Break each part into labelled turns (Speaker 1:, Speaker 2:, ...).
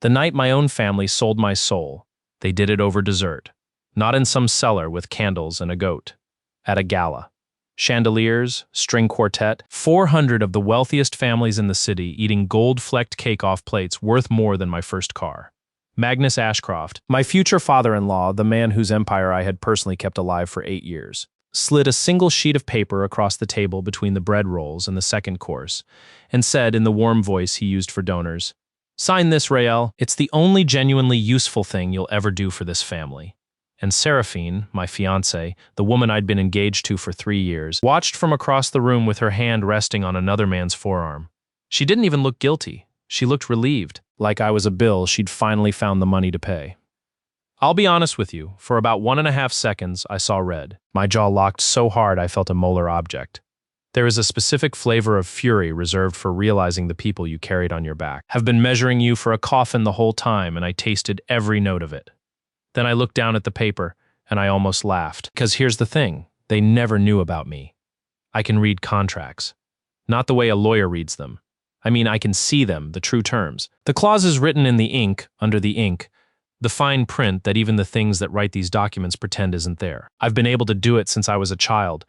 Speaker 1: The night my own family sold my soul, they did it over dessert. Not in some cellar with candles and a goat. At a gala. Chandeliers, string quartet, 400 of the wealthiest families in the city eating gold-flecked cake off plates worth more than my first car. Magnus Ashcroft, my future father-in-law, the man whose empire I had personally kept alive for 8 years, slid a single sheet of paper across the table between the bread rolls and the second course, and said in the warm voice he used for donors, "Sign this, Rael. It's the only genuinely useful thing you'll ever do for this family." And Seraphine, my fiancée, the woman I'd been engaged to for 3 years, watched from across the room with her hand resting on another man's forearm. She didn't even look guilty. She looked relieved, like I was a bill she'd finally found the money to pay. I'll be honest with you, for about 1.5 seconds I saw red. My jaw locked so hard I felt a molar object. There is a specific flavor of fury reserved for realizing the people you carried on your back have been measuring you for a coffin the whole time, and I tasted every note of it. Then I looked down at the paper, and I almost laughed. Because here's the thing, they never knew about me. I can read contracts. Not the way a lawyer reads them. I mean, I can see them, the true terms. The clauses written in the ink, under the ink, the fine print that even the things that write these documents pretend isn't there. I've been able to do it since I was a child,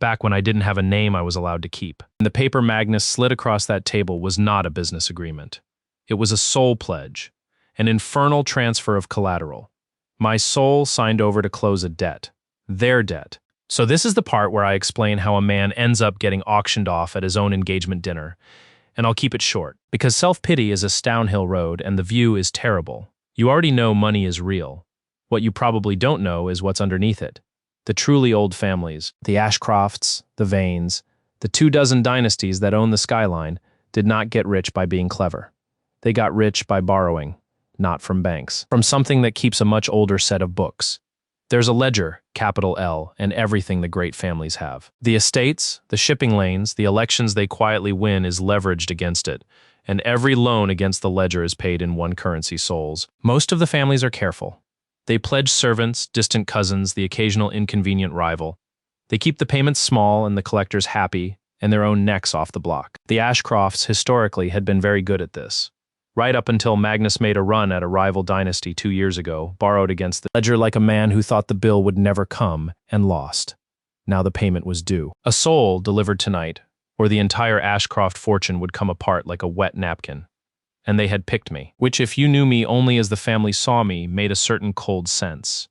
Speaker 1: back when I didn't have a name I was allowed to keep. And the paper Magnus slid across that table was not a business agreement. It was a soul pledge, an infernal transfer of collateral. My soul signed over to close a debt. Their debt. So this is the part where I explain how a man ends up getting auctioned off at his own engagement dinner. And I'll keep it short, because self-pity is a downhill road and the view is terrible. You already know money is real. What you probably don't know is what's underneath it. The truly old families, the Ashcrofts, the Vanes, the 24 dynasties that own the skyline, did not get rich by being clever. They got rich by borrowing. Not from banks, from something that keeps a much older set of books. There's a ledger, capital L, and everything the great families have. The estates, the shipping lanes, the elections they quietly win is leveraged against it, and every loan against the ledger is paid in one currency, souls. Most of the families are careful. They pledge servants, distant cousins, the occasional inconvenient rival. They keep the payments small and the collectors happy, and their own necks off the block. The Ashcrofts historically had been very good at this. Right up until Magnus made a run at a rival dynasty 2 years ago, borrowed against the ledger like a man who thought the bill would never come, and lost. Now the payment was due. A soul delivered tonight, or the entire Ashcroft fortune would come apart like a wet napkin. And they had picked me, which if you knew me only as the family saw me, made a certain cold sense.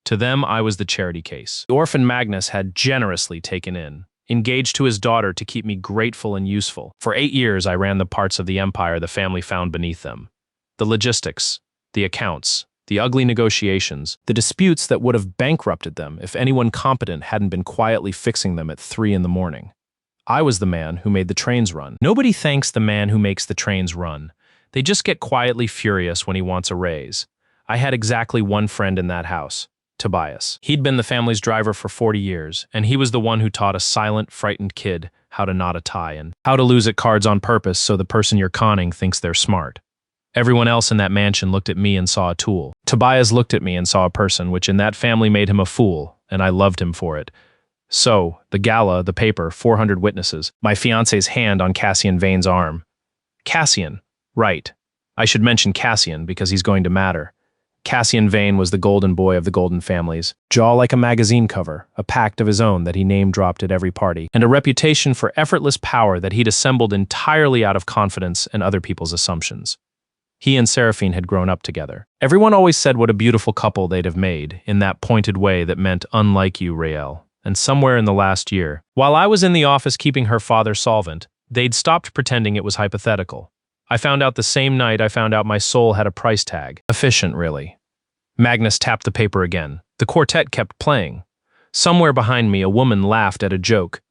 Speaker 1: To them, I was the charity case. The orphan Magnus had generously taken in, engaged to his daughter to keep me grateful and useful. For 8 years, I ran the parts of the empire the family found beneath them. The logistics, the accounts, the ugly negotiations, the disputes that would have bankrupted them if anyone competent hadn't been quietly fixing them at 3 in the morning. I was the man who made the trains run. Nobody thanks the man who makes the trains run. They just get quietly furious when he wants a raise. I had exactly one friend in that house. Tobias. He'd been the family's driver for 40 years, and he was the one who taught a silent, frightened kid how to knot a tie and how to lose at cards on purpose so the person you're conning thinks they're smart. Everyone else in that mansion looked at me and saw a tool. Tobias looked at me and saw a person, which in that family made him a fool, and I loved him for it. So, the gala, the paper, 400 witnesses, my fiancé's hand on Cassian Vane's arm. Cassian, right. I should mention Cassian because he's going to matter. Cassian Vane was the golden boy of the golden families, jaw like a magazine cover, a pact of his own that he name-dropped at every party, and a reputation for effortless power that he'd assembled entirely out of confidence and other people's assumptions. He and Seraphine had grown up together. Everyone always said what a beautiful couple they'd have made, in that pointed way that meant unlike you, Rael. And somewhere in the last year, while I was in the office keeping her father solvent, they'd stopped pretending it was hypothetical. I found out the same night I found out my soul had a price tag. Efficient, really. Magnus tapped the paper again. The quartet kept playing. Somewhere behind me, a woman laughed at a joke.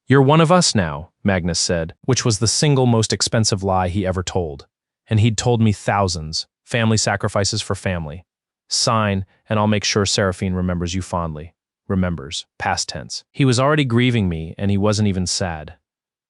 Speaker 1: "You're one of us now," Magnus said, which was the single most expensive lie he ever told. And he'd told me thousands. Family sacrifices for family. Sign, and I'll make sure Seraphine remembers you fondly. Remembers, past tense. He was already grieving me, and he wasn't even sad.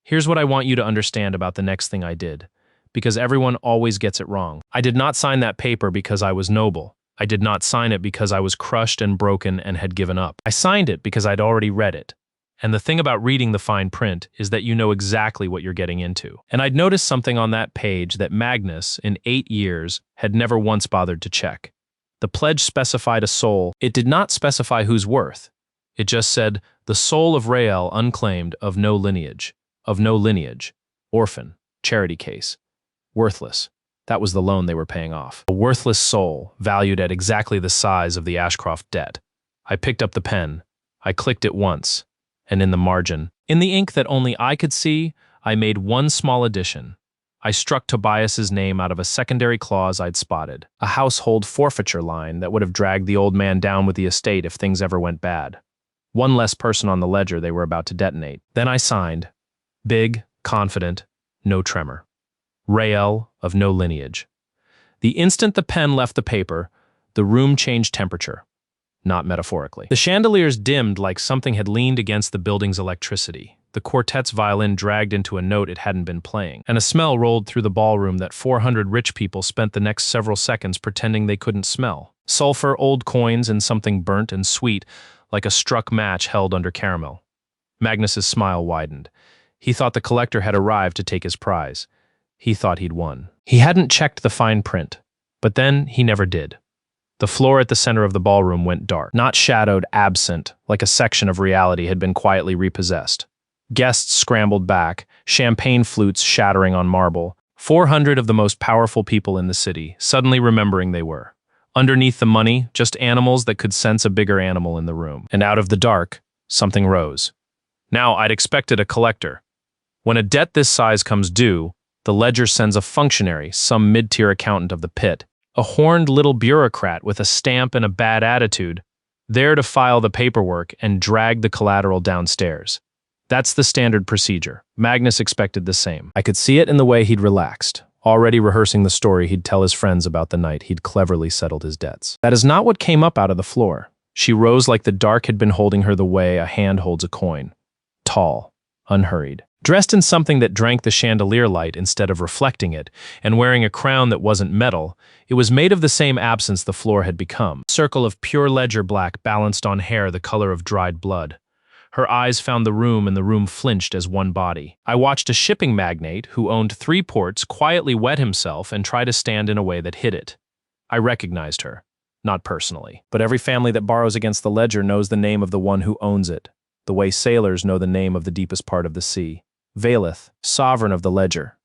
Speaker 1: Here's what I want you to understand about the next thing I did, because everyone always gets it wrong. I did not sign that paper because I was noble. I did not sign it because I was crushed and broken and had given up. I signed it because I'd already read it. And the thing about reading the fine print is that you know exactly what you're getting into. And I'd noticed something on that page that Magnus, in 8 years, had never once bothered to check. The pledge specified a soul. It did not specify whose worth. It just said, the soul of Rael unclaimed, of no lineage. Orphan. Charity case. Worthless. That was the loan they were paying off. A worthless soul, valued at exactly the size of the Ashcroft debt. I picked up the pen. I clicked it once. And in the margin, in the ink that only I could see, I made one small addition. I struck Tobias's name out of a secondary clause I'd spotted, a household forfeiture line that would have dragged the old man down with the estate if things ever went bad. One less person on the ledger they were about to detonate. Then I signed. Big, confident, no tremor. Rael, of no lineage. The instant the pen left the paper, the room changed temperature. Not metaphorically. The chandeliers dimmed like something had leaned against the building's electricity. The quartet's violin dragged into a note it hadn't been playing, and a smell rolled through the ballroom that 400 rich people spent the next several seconds pretending they couldn't smell. Sulfur, old coins, and something burnt and sweet, like a struck match held under caramel. Magnus's smile widened. He thought the collector had arrived to take his prize. He thought he'd won. He hadn't checked the fine print, but then he never did. The floor at the center of the ballroom went dark, not shadowed, absent, like a section of reality had been quietly repossessed. Guests scrambled back, champagne flutes shattering on marble, 400 of the most powerful people in the city, suddenly remembering they were. Underneath the money, just animals that could sense a bigger animal in the room. And out of the dark, something rose. Now I'd expected a collector. When a debt this size comes due, the ledger sends a functionary, some mid-tier accountant of the pit, a horned little bureaucrat with a stamp and a bad attitude, there to file the paperwork and drag the collateral downstairs. That's the standard procedure. Magnus expected the same. I could see it in the way he'd relaxed, already rehearsing the story he'd tell his friends about the night he'd cleverly settled his debts. That is not what came up out of the floor. She rose like the dark had been holding her the way a hand holds a coin. Tall, unhurried. Dressed in something that drank the chandelier light instead of reflecting it, and wearing a crown that wasn't metal, it was made of the same absence the floor had become. A circle of pure ledger black balanced on hair the color of dried blood. Her eyes found the room and the room flinched as one body. I watched a shipping magnate who owned 3 ports quietly wet himself and try to stand in a way that hid it. I recognized her. Not personally. But every family that borrows against the ledger knows the name of the one who owns it, the way sailors know the name of the deepest part of the sea. Valeth, sovereign of the ledger.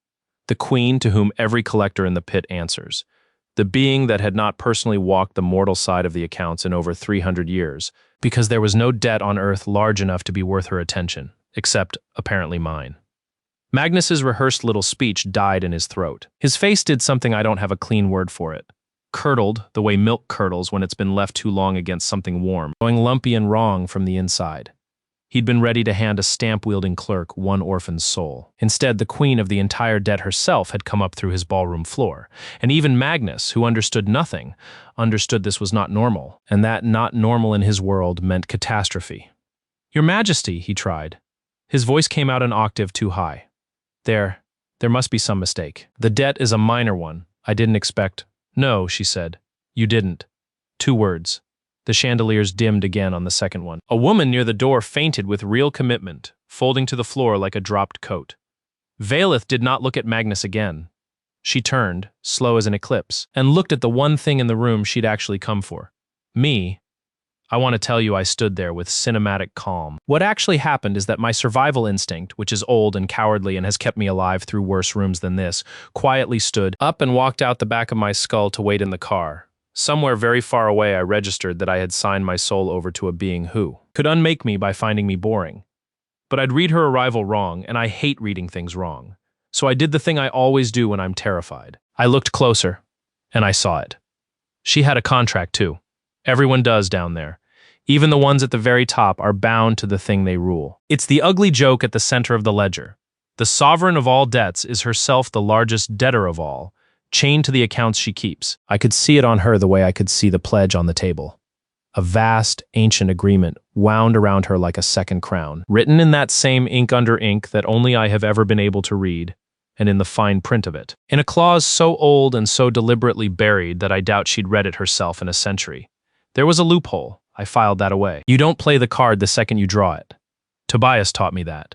Speaker 1: The queen to whom every collector in the pit answers. The being that had not personally walked the mortal side of the accounts in over 300 years, because there was no debt on earth large enough to be worth her attention, except, apparently, mine. Magnus's rehearsed little speech died in his throat. His face did something I don't have a clean word for it. Curdled, the way milk curdles when it's been left too long against something warm, going lumpy and wrong from the inside. He'd been ready to hand a stamp-wielding clerk one orphan's soul. Instead, the queen of the entire debt herself had come up through his ballroom floor. And even Magnus, who understood nothing, understood this was not normal, and that not normal in his world meant catastrophe. "Your Majesty," he tried. His voice came out an octave too high. There must be some mistake. The debt is a minor one. I didn't expect." "No," she said. "You didn't." 2 words. The chandeliers dimmed again on the second one. A woman near the door fainted with real commitment, folding to the floor like a dropped coat. Valeth did not look at Magnus again. She turned, slow as an eclipse, and looked at the one thing in the room she'd actually come for. Me. I want to tell you I stood there with cinematic calm. What actually happened is that my survival instinct, which is old and cowardly and has kept me alive through worse rooms than this, quietly stood up and walked out the back of my skull to wait in the car. Somewhere very far away I registered that I had signed my soul over to a being who could unmake me by finding me boring. But I'd read her arrival wrong, and I hate reading things wrong. So I did the thing I always do when I'm terrified. I looked closer, and I saw it. She had a contract too. Everyone does down there. Even the ones at the very top are bound to the thing they rule. It's the ugly joke at the center of the ledger. The sovereign of all debts is herself the largest debtor of all, chained to the accounts she keeps. I could see it on her the way I could see the pledge on the table. A vast, ancient agreement wound around her like a second crown, written in that same ink under ink that only I have ever been able to read, and in the fine print of it. In a clause so old and so deliberately buried that I doubt she'd read it herself in a century. There was a loophole. I filed that away. You don't play the card the second you draw it. Tobias taught me that.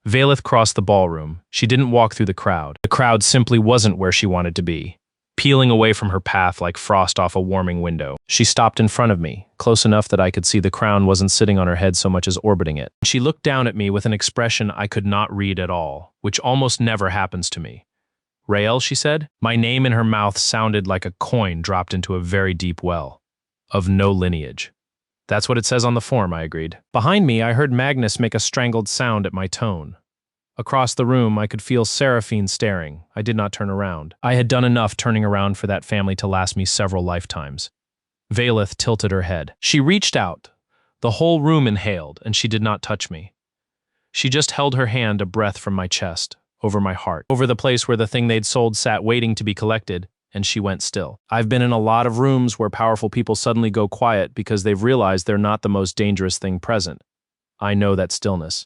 Speaker 1: Valeth crossed the ballroom. She didn't walk through the crowd. The crowd simply wasn't where she wanted to be. Peeling away from her path like frost off a warming window. She stopped in front of me, close enough that I could see the crown wasn't sitting on her head so much as orbiting it. She looked down at me with an expression I could not read at all, which almost never happens to me. Rael, she said. My name in her mouth sounded like a coin dropped into a very deep well. Of no lineage. That's what it says on the form, I agreed. Behind me, I heard Magnus make a strangled sound at my tone. Across the room, I could feel Seraphine staring. I did not turn around. I had done enough turning around for that family to last me several lifetimes. Valeth tilted her head. She reached out. The whole room inhaled, and she did not touch me. She just held her hand a breath from my chest, over my heart, over the place where the thing they'd sold sat waiting to be collected, and she went still. I've been in a lot of rooms where powerful people suddenly go quiet because they've realized they're not the most dangerous thing present. I know that stillness.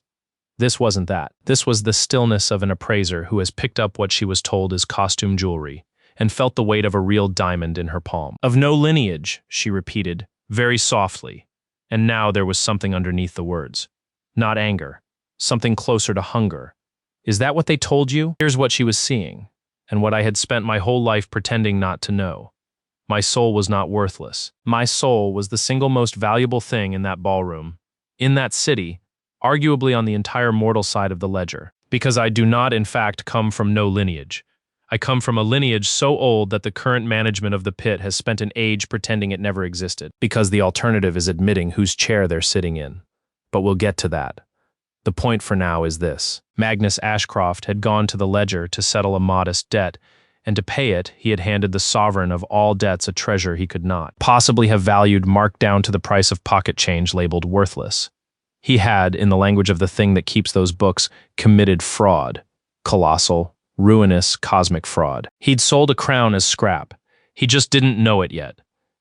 Speaker 1: This wasn't that. This was the stillness of an appraiser who has picked up what she was told is costume jewelry and felt the weight of a real diamond in her palm. Of no lineage, she repeated, very softly, and now there was something underneath the words. Not anger, something closer to hunger. Is that what they told you? Here's what she was seeing, and what I had spent my whole life pretending not to know. My soul was not worthless. My soul was the single most valuable thing in that ballroom, in that city, arguably on the entire mortal side of the ledger. Because I do not, in fact, come from no lineage. I come from a lineage so old that the current management of the pit has spent an age pretending it never existed, because the alternative is admitting whose chair they're sitting in. But we'll get to that. The point for now is this. Magnus Ashcroft had gone to the ledger to settle a modest debt, and to pay it, he had handed the sovereign of all debts a treasure he could not possibly have valued, marked down to the price of pocket change labeled worthless. He had, in the language of the thing that keeps those books, committed fraud. Colossal, ruinous, cosmic fraud. He'd sold a crown as scrap. He just didn't know it yet.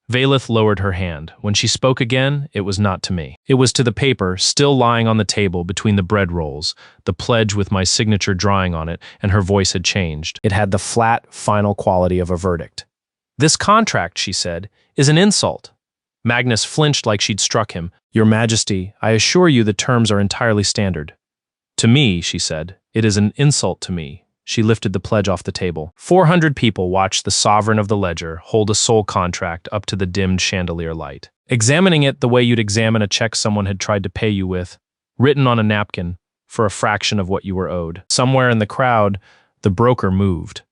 Speaker 1: Valeth lowered her hand. When she spoke again, it was not to me. It was to the paper, still lying on the table between the bread rolls, the pledge with my signature drawing on it, and her voice had changed. It had the flat, final quality of a verdict. This contract, she said, is an insult. Magnus flinched like she'd struck him. Your Majesty, I assure you the terms are entirely standard. To me, she said, it is an insult to me. She lifted the pledge off the table. 400 people watched the sovereign of the ledger hold a soul contract up to the dimmed chandelier light, examining it the way you'd examine a check someone had tried to pay you with, written on a napkin, for a fraction of what you were owed. Somewhere in the crowd, the broker moved.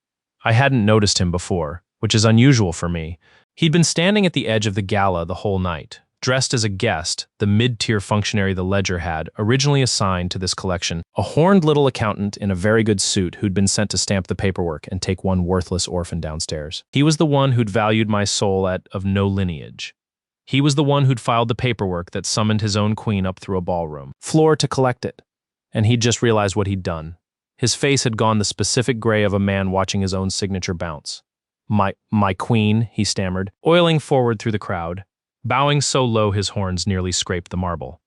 Speaker 1: I hadn't noticed him before, which is unusual for me. He'd been standing at the edge of the gala the whole night, dressed as a guest, the mid-tier functionary the ledger had originally assigned to this collection, a horned little accountant in a very good suit who'd been sent to stamp the paperwork and take one worthless orphan downstairs. He was the one who'd valued my soul at of no lineage. He was the one who'd filed the paperwork that summoned his own queen up through a ballroom floor to collect it. And he'd just realized what he'd done. His face had gone the specific gray of a man watching his own signature bounce. My queen, he stammered, oiling forward through the crowd, bowing so low his horns nearly scraped the marble.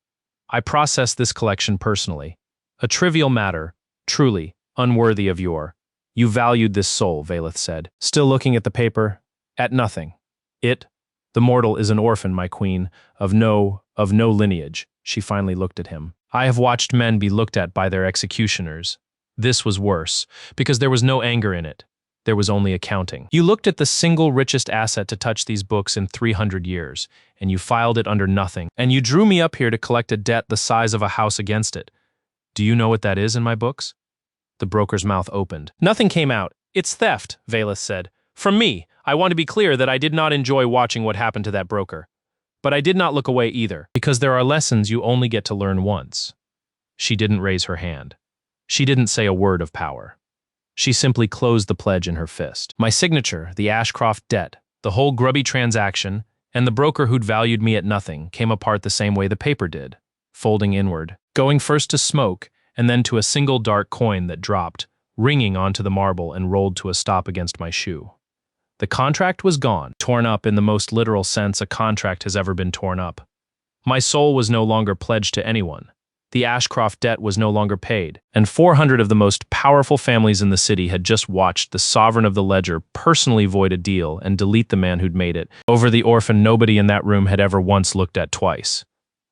Speaker 1: I processed this collection personally. A trivial matter, truly, unworthy of your. You valued this soul, Valeth said, still looking at the paper. At nothing. It, the mortal, is an orphan, my queen, of no lineage. She finally looked at him. I have watched men be looked at by their executioners. This was worse, because there was no anger in it. There was only accounting. You looked at the single richest asset to touch these books in 300 years, and you filed it under nothing, and you drew me up here to collect a debt the size of a house against it. Do you know what that is in my books? The broker's mouth opened. Nothing came out. It's theft, Valeth said. From me, I want to be clear that I did not enjoy watching what happened to that broker. But I did not look away either, because there are lessons you only get to learn once. She didn't raise her hand. She didn't say a word of power. She simply closed the pledge in her fist. My signature, the Ashcroft debt, the whole grubby transaction, and the broker who'd valued me at nothing came apart the same way the paper did, folding inward, going first to smoke and then to a single dark coin that dropped, ringing onto the marble and rolled to a stop against my shoe. The contract was gone, torn up in the most literal sense a contract has ever been torn up. My soul was no longer pledged to anyone. The Ashcroft debt was no longer paid, and 400 of the most powerful families in the city had just watched the sovereign of the ledger personally void a deal and delete the man who'd made it. Over the orphan nobody in that room had ever once looked at twice.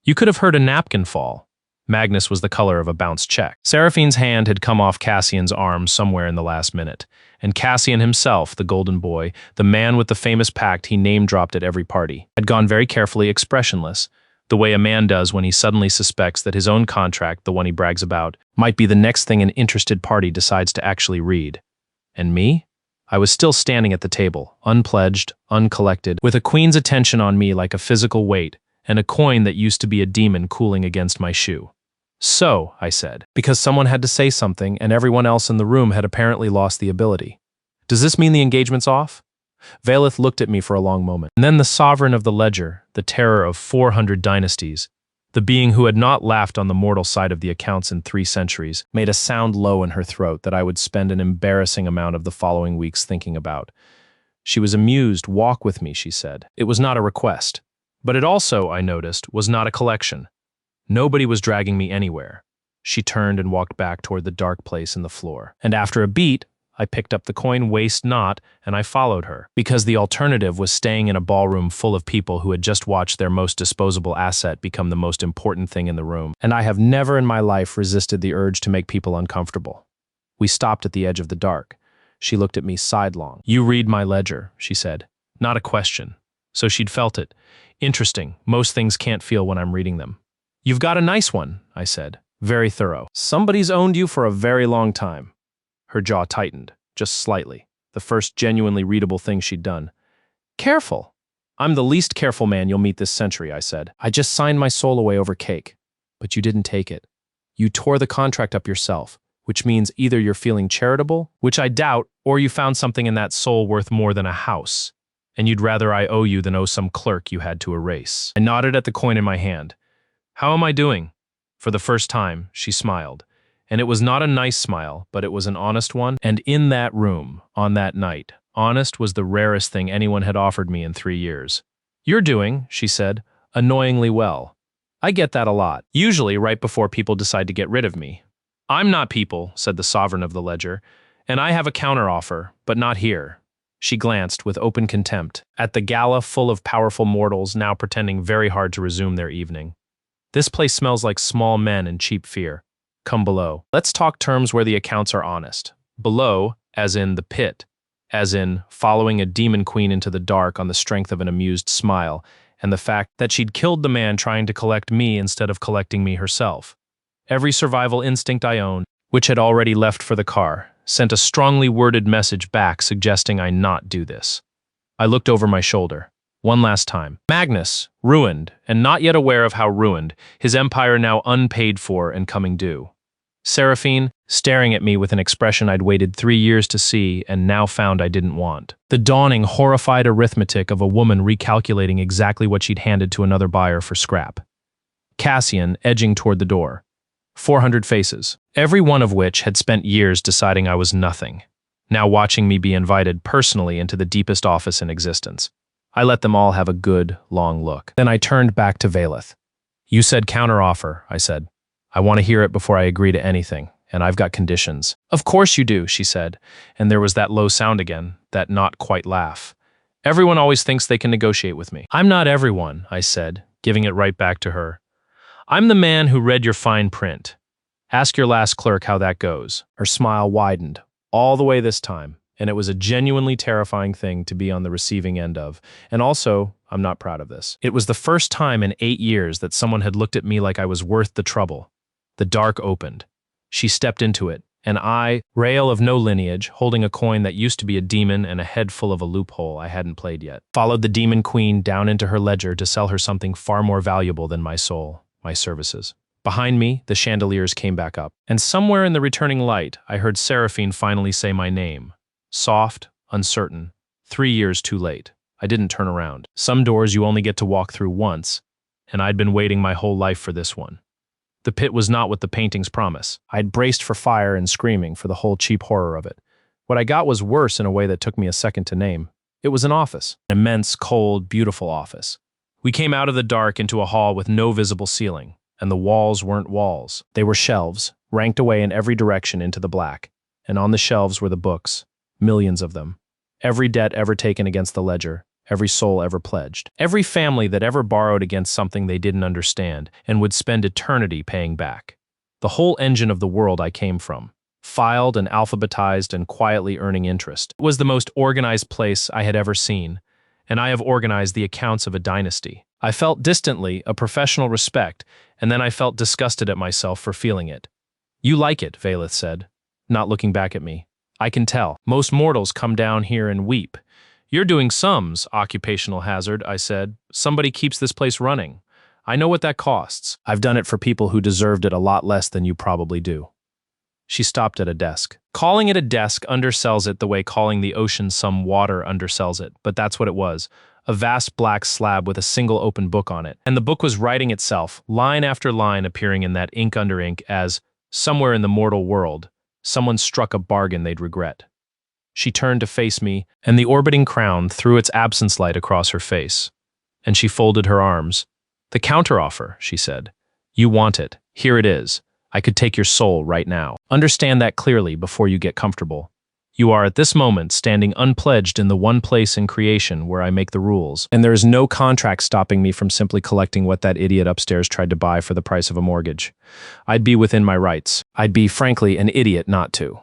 Speaker 1: You could have heard a napkin fall. Magnus was the color of a bounced check. Seraphine's hand had come off Cassian's arm somewhere in the last minute, and Cassian himself, the golden boy, the man with the famous pact he name-dropped at every party, had gone very carefully expressionless, the way a man does when he suddenly suspects that his own contract, the one he brags about, might be the next thing an interested party decides to actually read. And me? I was still standing at the table, unpledged, uncollected, with a queen's attention on me like a physical weight, and a coin that used to be a demon cooling against my shoe. So, I said, because someone had to say something and everyone else in the room had apparently lost the ability. Does this mean the engagement's off? Valeth looked at me for a long moment. And then the sovereign of the ledger, the terror of 400 dynasties, the being who had not laughed on the mortal side of the accounts in 3 centuries, made a sound low in her throat that I would spend an embarrassing amount of the following weeks thinking about. She was amused. Walk with me, she said. It was not a request. But it also, I noticed, was not a collection. Nobody was dragging me anywhere. She turned and walked back toward the dark place in the floor. And after a beat, I picked up the coin, waste not, and I followed her, because the alternative was staying in a ballroom full of people who had just watched their most disposable asset become the most important thing in the room. And I have never in my life resisted the urge to make people uncomfortable. We stopped at the edge of the dark. She looked at me sidelong. You read my ledger, she said. Not a question. So she'd felt it. Interesting. Most things can't feel when I'm reading them. You've got a nice one, I said. Very thorough. Somebody's owned you for a very long time. Her jaw tightened, just slightly, the first genuinely readable thing she'd done. Careful. I'm the least careful man you'll meet this century, I said. I just signed my soul away over cake. But you didn't take it. You tore the contract up yourself, which means either you're feeling charitable, which I doubt, or you found something in that soul worth more than a house, and you'd rather I owe you than owe some clerk you had to erase. I nodded at the coin in my hand. How am I doing? For the first time, she smiled. And it was not a nice smile, but it was an honest one. And in that room, on that night, honest was the rarest thing anyone had offered me in 3 years. You're doing, she said, annoyingly well. I get that a lot, usually right before people decide to get rid of me. I'm not people, said the sovereign of the ledger, and I have a counteroffer, but not here. She glanced with open contempt at the gala full of powerful mortals now pretending very hard to resume their evening. This place smells like small men and cheap fear. Come below. Let's talk terms where the accounts are honest. Below, as in the pit, as in following a demon queen into the dark on the strength of an amused smile, and the fact that she'd killed the man trying to collect me instead of collecting me herself. Every survival instinct I owned, which had already left for the car, sent a strongly worded message back suggesting I not do this. I looked over my shoulder. One last time. Magnus, ruined, and not yet aware of how ruined, his empire now unpaid for and coming due. Seraphine, staring at me with an expression I'd waited 3 years to see and now found I didn't want. The dawning, horrified arithmetic of a woman recalculating exactly what she'd handed to another buyer for scrap. Cassian, edging toward the door. 400 faces, every one of which had spent years deciding I was nothing, now watching me be invited personally into the deepest office in existence. I let them all have a good, long look. Then I turned back to Valeth. You said counteroffer, I said. I want to hear it before I agree to anything, and I've got conditions. Of course you do, she said, and there was that low sound again, that not quite laugh. Everyone always thinks they can negotiate with me. I'm not everyone, I said, giving it right back to her. I'm the man who read your fine print. Ask your last clerk how that goes. Her smile widened, all the way this time, and it was a genuinely terrifying thing to be on the receiving end of. And also, I'm not proud of this. It was the first time in 8 years that someone had looked at me like I was worth the trouble. The dark opened. She stepped into it, and I, Rael of no lineage, holding a coin that used to be a demon and a head full of a loophole I hadn't played yet, followed the demon queen down into her ledger to sell her something far more valuable than my soul, my services. Behind me, the chandeliers came back up, and somewhere in the returning light, I heard Seraphine finally say my name. Soft, uncertain, 3 years too late. I didn't turn around. Some doors you only get to walk through once, and I'd been waiting my whole life for this one. The pit was not what the paintings promise. I'd braced for fire and screaming for the whole cheap horror of it. What I got was worse in a way that took me a second to name. It was an office. An immense, cold, beautiful office. We came out of the dark into a hall with no visible ceiling, and the walls weren't walls. They were shelves, ranked away in every direction into the black, and on the shelves were the books, millions of them. Every debt ever taken against the ledger, every soul ever pledged, every family that ever borrowed against something they didn't understand and would spend eternity paying back. The whole engine of the world I came from, filed and alphabetized and quietly earning interest, was the most organized place I had ever seen, and I have organized the accounts of a dynasty. I felt distantly a professional respect, and then I felt disgusted at myself for feeling it. You like it, Velith said, not looking back at me. I can tell. Most mortals come down here and weep. You're doing sums, occupational hazard, I said. Somebody keeps this place running. I know what that costs. I've done it for people who deserved it a lot less than you probably do. She stopped at a desk. Calling it a desk undersells it the way calling the ocean some water undersells it, but that's what it was. A vast black slab with a single open book on it. And the book was writing itself, line after line appearing in that ink under ink as, somewhere in the mortal world, someone struck a bargain they'd regret. She turned to face me, and the orbiting crown threw its absence light across her face. And she folded her arms. The counteroffer, she said. You want it. Here it is. I could take your soul right now. Understand that clearly before you get comfortable. You are at this moment standing unpledged in the one place in creation where I make the rules, and there is no contract stopping me from simply collecting what that idiot upstairs tried to buy for the price of a mortgage. I'd be within my rights. I'd be, frankly, an idiot not to.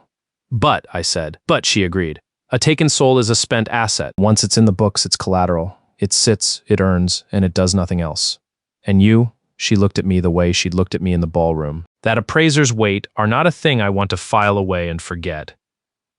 Speaker 1: But, I said. But, she agreed. A taken soul is a spent asset. Once it's in the books, it's collateral. It sits, it earns, and it does nothing else. And you? She looked at me the way she'd looked at me in the ballroom. That appraiser's weight are not a thing I want to file away and forget.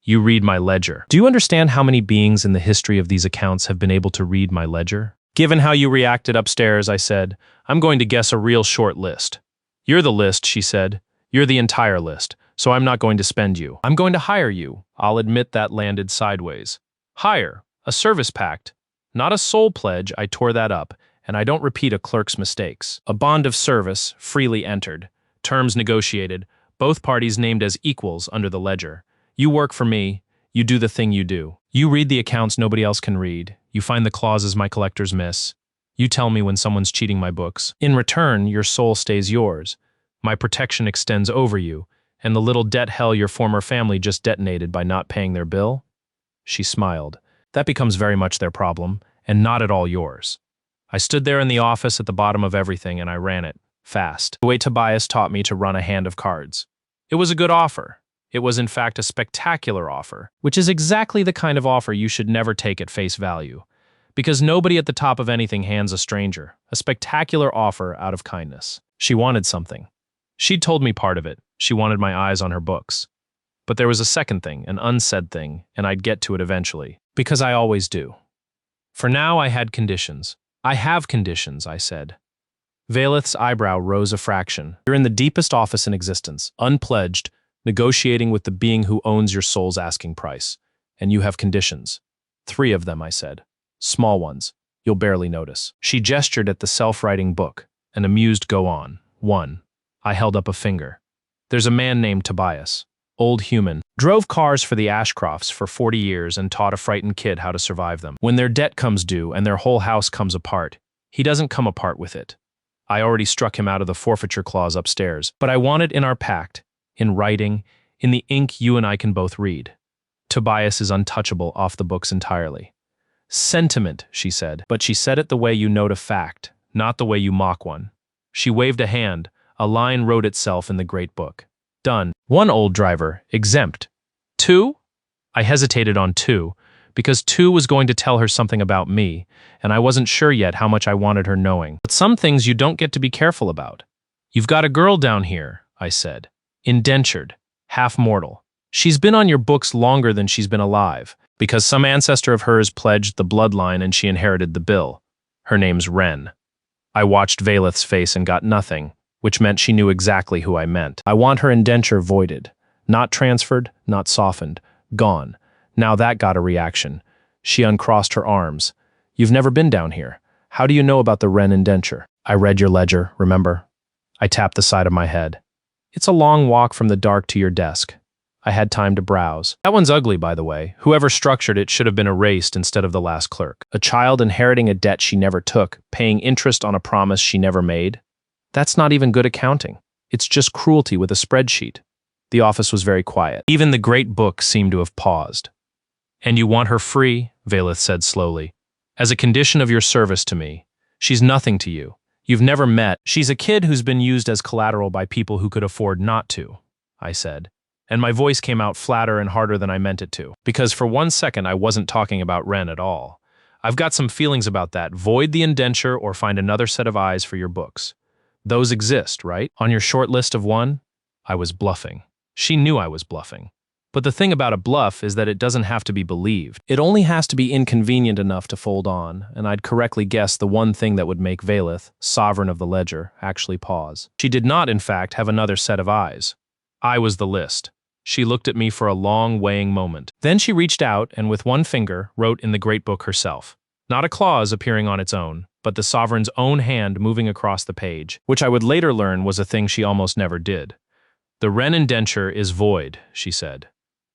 Speaker 1: You read my ledger. Do you understand how many beings in the history of these accounts have been able to read my ledger? Given how you reacted upstairs, I said, I'm going to guess a real short list. You're the list, she said. You're the entire list, so I'm not going to spend you. I'm going to hire you. I'll admit that landed sideways. Hire, a service pact. Not a soul pledge, I tore that up, and I don't repeat a clerk's mistakes. A bond of service, freely entered. Terms negotiated, both parties named as equals under the ledger. You work for me, you do the thing you do. You read the accounts nobody else can read. You find the clauses my collectors miss. You tell me when someone's cheating my books. In return, your soul stays yours. My protection extends over you, and the little debt hell your former family just detonated by not paying their bill? She smiled. That becomes very much their problem, and not at all yours. I stood there in the office at the bottom of everything, and I ran it, fast. The way Tobias taught me to run a hand of cards. It was a good offer. It was in fact a spectacular offer, which is exactly the kind of offer you should never take at face value, because nobody at the top of anything hands a stranger a spectacular offer out of kindness. She wanted something. She'd told me part of it. She wanted my eyes on her books. But there was a second thing, an unsaid thing, and I'd get to it eventually, because I always do. For now, I had conditions. I have conditions, I said. Velith's eyebrow rose a fraction. You're in the deepest office in existence, unpledged, negotiating with the being who owns your soul's asking price. And you have conditions. 3 of them, I said. Small ones. You'll barely notice. She gestured at the self-writing book, an amused go on. 1. I held up a finger. There's a man named Tobias. Old human. Drove cars for the Ashcrofts for 40 years and taught a frightened kid how to survive them. When their debt comes due and their whole house comes apart, he doesn't come apart with it. I already struck him out of the forfeiture clause upstairs, but I want it in our pact, in writing, in the ink you and I can both read. Tobias is untouchable off the books entirely. Sentiment, she said, but she said it the way you note a fact, not the way you mock one. She waved a hand. A line wrote itself in the great book. Done. 1 old driver, exempt. 2? I hesitated on 2, because 2 was going to tell her something about me, and I wasn't sure yet how much I wanted her knowing. But some things you don't get to be careful about. You've got a girl down here, I said. Indentured, half mortal. She's been on your books longer than she's been alive, because some ancestor of hers pledged the bloodline and she inherited the bill. Her name's Ren. I watched Velith's face and got nothing, which meant she knew exactly who I meant. I want her indenture voided. Not transferred, not softened. Gone. Now that got a reaction. She uncrossed her arms. You've never been down here. How do you know about the Ren indenture? I read your ledger, remember? I tapped the side of my head. It's a long walk from the dark to your desk. I had time to browse. That one's ugly, by the way. Whoever structured it should have been erased instead of the last clerk. A child inheriting a debt she never took, paying interest on a promise she never made. That's not even good accounting. It's just cruelty with a spreadsheet. The office was very quiet. Even the great book seemed to have paused. And you want her free? Velith said slowly. As a condition of your service to me. She's nothing to you. You've never met. She's a kid who's been used as collateral by people who could afford not to, I said. And my voice came out flatter and harder than I meant it to, because for 1 second I wasn't talking about Ren at all. I've got some feelings about that. Void the indenture or find another set of eyes for your books. Those exist, right? On your short list of one? I was bluffing. She knew I was bluffing. But the thing about a bluff is that it doesn't have to be believed. It only has to be inconvenient enough to fold on, and I'd correctly guessed the one thing that would make Valeth, sovereign of the ledger, actually pause. She did not, in fact, have another set of eyes. I was the list. She looked at me for a long, weighing moment. Then she reached out and with one finger wrote in the great book herself. Not a clause appearing on its own, but the sovereign's own hand moving across the page, which I would later learn was a thing she almost never did. The Ren indenture is void, she said.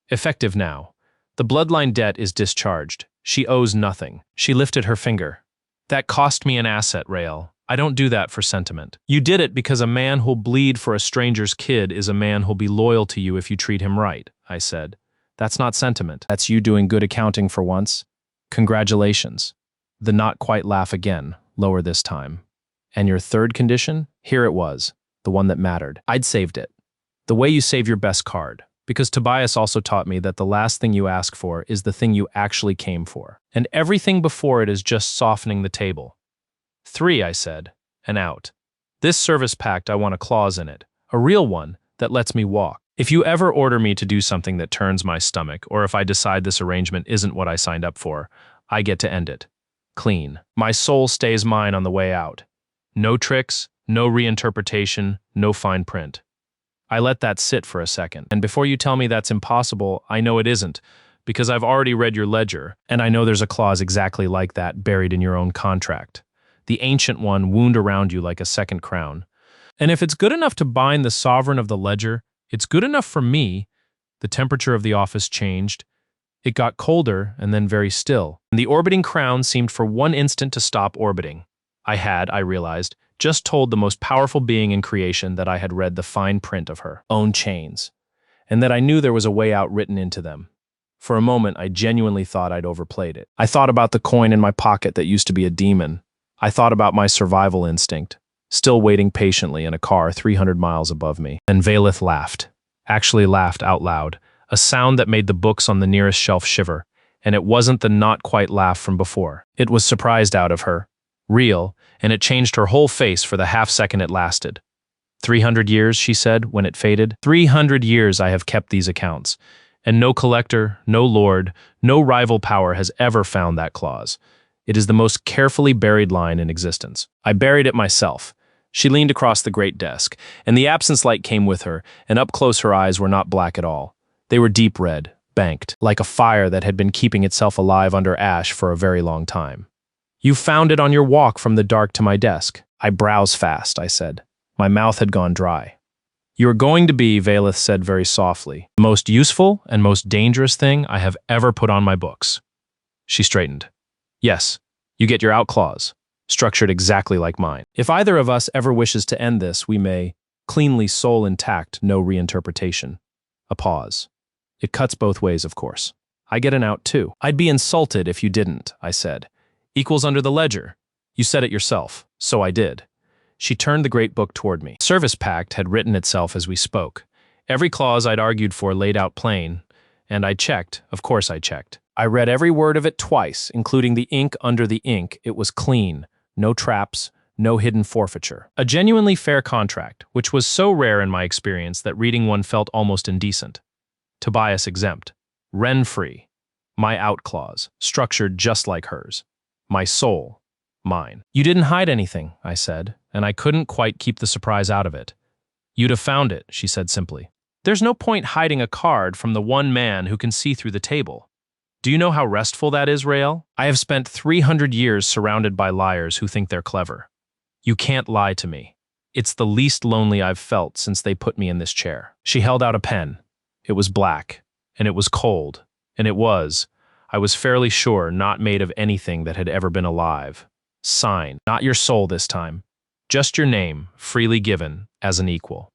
Speaker 1: Effective now. The bloodline debt is discharged. She owes nothing. She lifted her finger. That cost me an asset, Rael. I don't do that for sentiment. You did it because a man who'll bleed for a stranger's kid is a man who'll be loyal to you if you treat him right, I said. That's not sentiment. That's you doing good accounting for once. Congratulations. The not quite laugh again, lower this time. And your third condition? Here it was, the one that mattered. I'd saved it. The way you save your best card. Because Tobias also taught me that the last thing you ask for is the thing you actually came for. And everything before it is just softening the table. 3, I said, and out. This service pact, I want a clause in it. A real one that lets me walk. If you ever order me to do something that turns my stomach, or if I decide this arrangement isn't what I signed up for, I get to end it. Clean. My soul stays mine on the way out. No tricks, no reinterpretation, no fine print. I let that sit for a second. And before you tell me that's impossible, I know it isn't, because I've already read your ledger, and I know there's a clause exactly like that buried in your own contract. The ancient one wound around you like a second crown. And if it's good enough to bind the sovereign of the ledger, it's good enough for me. The temperature of the office changed. It got colder and then very still. And the orbiting crown seemed for one instant to stop orbiting. I realized, just told the most powerful being in creation that I had read the fine print of her own chains, and that I knew there was a way out written into them. For a moment, I genuinely thought I'd overplayed it. I thought about the coin in my pocket that used to be a demon. I thought about my survival instinct, still waiting patiently in a car 300 miles above me. And Valeth laughed, actually laughed out loud, a sound that made the books on the nearest shelf shiver, and it wasn't the not-quite laugh from before. It was surprised out of her, real, and it changed her whole face for the half-second it lasted. 300 years, she said, when it faded. 300 years I have kept these accounts, and no collector, no lord, no rival power has ever found that clause. It is the most carefully buried line in existence. I buried it myself. She leaned across the great desk, and the absence light came with her, and up close her eyes were not black at all. They were deep red, banked, like a fire that had been keeping itself alive under ash for a very long time. You found it on your walk from the dark to my desk. I browse fast, I said. My mouth had gone dry. You are going to be, Valeth said very softly, the most useful and most dangerous thing I have ever put on my books. She straightened. Yes, you get your out clause, structured exactly like mine. If either of us ever wishes to end this, we may, cleanly soul intact, no reinterpretation. A pause. It cuts both ways, of course. I get an out too. I'd be insulted if you didn't, I said. Equals under the ledger. You said it yourself, so I did. She turned the great book toward me. Service pact had written itself as we spoke. Every clause I'd argued for laid out plain, and I checked, of course I checked. I read every word of it twice, including the ink under the ink. It was clean, no traps, no hidden forfeiture. A genuinely fair contract, which was so rare in my experience that reading one felt almost indecent. Tobias exempt. Ren free. My out clause, structured just like hers. My soul, mine. You didn't hide anything, I said, and I couldn't quite keep the surprise out of it. You'd have found it, she said simply. There's no point hiding a card from the one man who can see through the table. Do you know how restful that is, Rael? I have spent 300 years surrounded by liars who think they're clever. You can't lie to me. It's the least lonely I've felt since they put me in this chair. She held out a pen. It was black, and it was cold, and it was, I was fairly sure, not made of anything that had ever been alive. Sign, not your soul this time. Just your name, freely given, as an equal.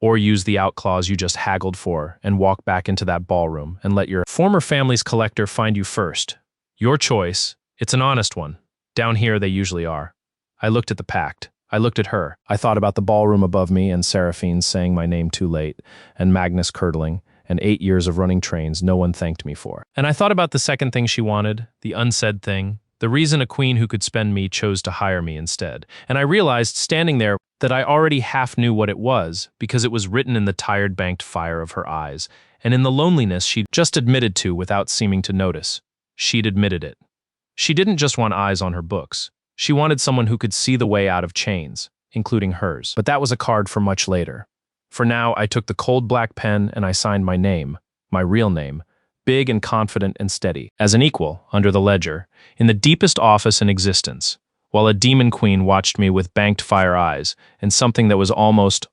Speaker 1: Or use the out clause you just haggled for and walk back into that ballroom and let your former family's collector find you first. Your choice, It's an honest one. Down here they usually are. I looked at the pact. I looked at her. I thought about the ballroom above me and Seraphine saying my name too late, and Magnus curdling, and 8 years of running trains no one thanked me for. And I thought about the second thing she wanted, the unsaid thing, the reason a queen who could spend me chose to hire me instead. And I realized, standing there, that I already half knew what it was, because it was written in the tired banked fire of her eyes, and in the loneliness she'd just admitted to without seeming to notice. She'd admitted it. She didn't just want eyes on her books. She wanted someone who could see the way out of chains, including hers. But that was a card for much later. For now, I took the cold black pen and I signed my name, my real name, big and confident and steady, as an equal, under the ledger, in the deepest office in existence, while a demon queen watched me with banked fire eyes and something that was almost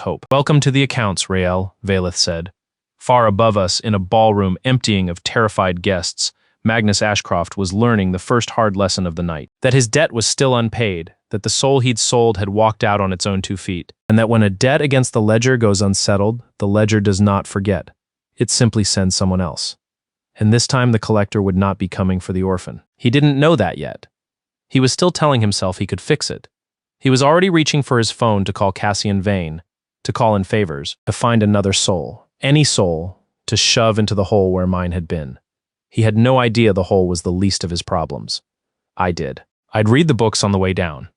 Speaker 1: hope. "Welcome to the accounts, Rael," Valeth said. Far above us, in a ballroom emptying of terrified guests, Magnus Ashcroft was learning the first hard lesson of the night, that his debt was still unpaid, that the soul he'd sold had walked out on its own 2 feet, and that when a debt against the ledger goes unsettled, the ledger does not forget. It simply sends someone else. And this time the collector would not be coming for the orphan. He didn't know that yet. He was still telling himself he could fix it. He was already reaching for his phone to call Cassian Vane, to call in favors, to find another soul, any soul, to shove into the hole where mine had been. He had no idea the hole was the least of his problems. I did. I'd read the books on the way down.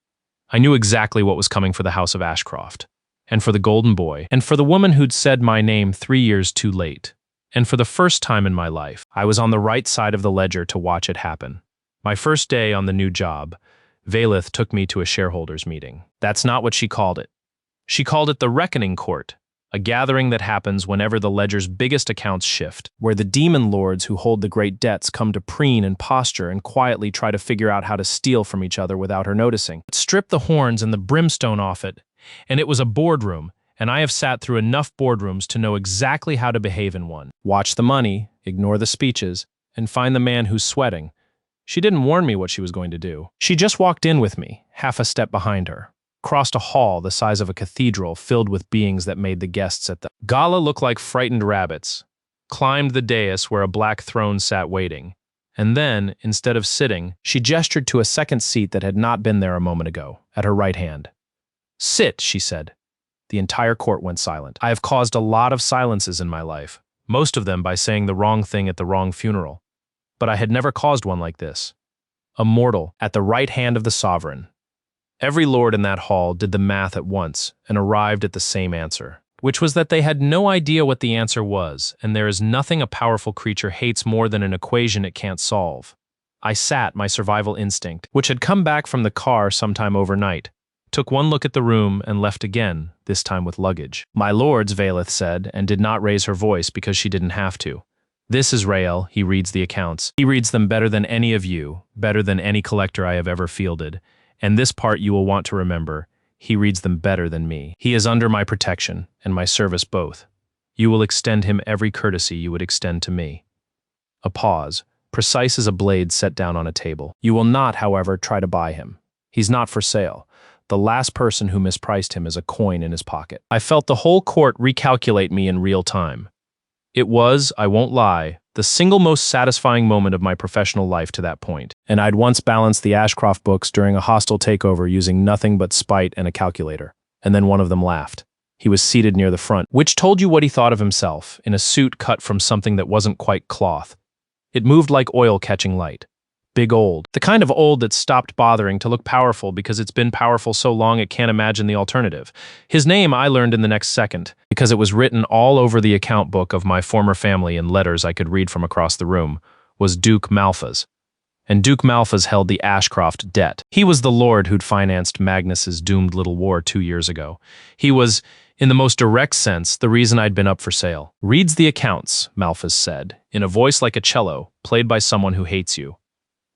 Speaker 1: I knew exactly what was coming for the House of Ashcroft, and for the Golden Boy, and for the woman who'd said my name 3 years too late. And for the first time in my life, I was on the right side of the ledger to watch it happen. My first day on the new job, Valeth took me to a shareholders' meeting. That's not what she called it. She called it the Reckoning Court, a gathering that happens whenever the ledger's biggest accounts shift, where the demon lords who hold the great debts come to preen and posture and quietly try to figure out how to steal from each other without her noticing. Strip the horns and the brimstone off it, and it was a boardroom, and I have sat through enough boardrooms to know exactly how to behave in one. Watch the money, ignore the speeches, and find the man who's sweating. She didn't warn me what she was going to do. She just walked in with me, half a step behind her, crossed a hall the size of a cathedral filled with beings that made the guests at the gala look like frightened rabbits, climbed the dais where a black throne sat waiting, and then, instead of sitting, she gestured to a second seat that had not been there a moment ago, at her right hand. "Sit," she said. The entire court went silent. I have caused a lot of silences in my life, most of them by saying the wrong thing at the wrong funeral. But I had never caused one like this. A mortal, at the right hand of the sovereign. Every lord in that hall did the math at once and arrived at the same answer, which was that they had no idea what the answer was, and there is nothing a powerful creature hates more than an equation it can't solve. I sat, my survival instinct, which had come back from the car sometime overnight, took one look at the room and left again, this time with luggage. "My lords," Valeth said, and did not raise her voice because she didn't have to. "This is Rael. He reads the accounts. He reads them better than any of you, better than any collector I have ever fielded. And this part you will want to remember, he reads them better than me. He is under my protection, and my service both. You will extend him every courtesy you would extend to me." A pause, precise as a blade set down on a table. "You will not, however, try to buy him. He's not for sale. The last person who mispriced him is a coin in his pocket." I felt the whole court recalculate me in real time. It was, I won't lie, the single most satisfying moment of my professional life to that point, and I'd once balanced the Ashcroft books during a hostile takeover using nothing but spite and a calculator, and then one of them laughed. He was seated near the front, which told you what he thought of himself, in a suit cut from something that wasn't quite cloth. It moved like oil catching light. Big old. The kind of old that stopped bothering to look powerful because it's been powerful so long it can't imagine the alternative. His name I learned in the next second, because it was written all over the account book of my former family in letters I could read from across the room, was Duke Malphas. And Duke Malphas held the Ashcroft debt. He was the lord who'd financed Magnus's doomed little war 2 years ago. He was, in the most direct sense, the reason I'd been up for sale. "Reads the accounts," Malphas said, in a voice like a cello, played by someone who hates you.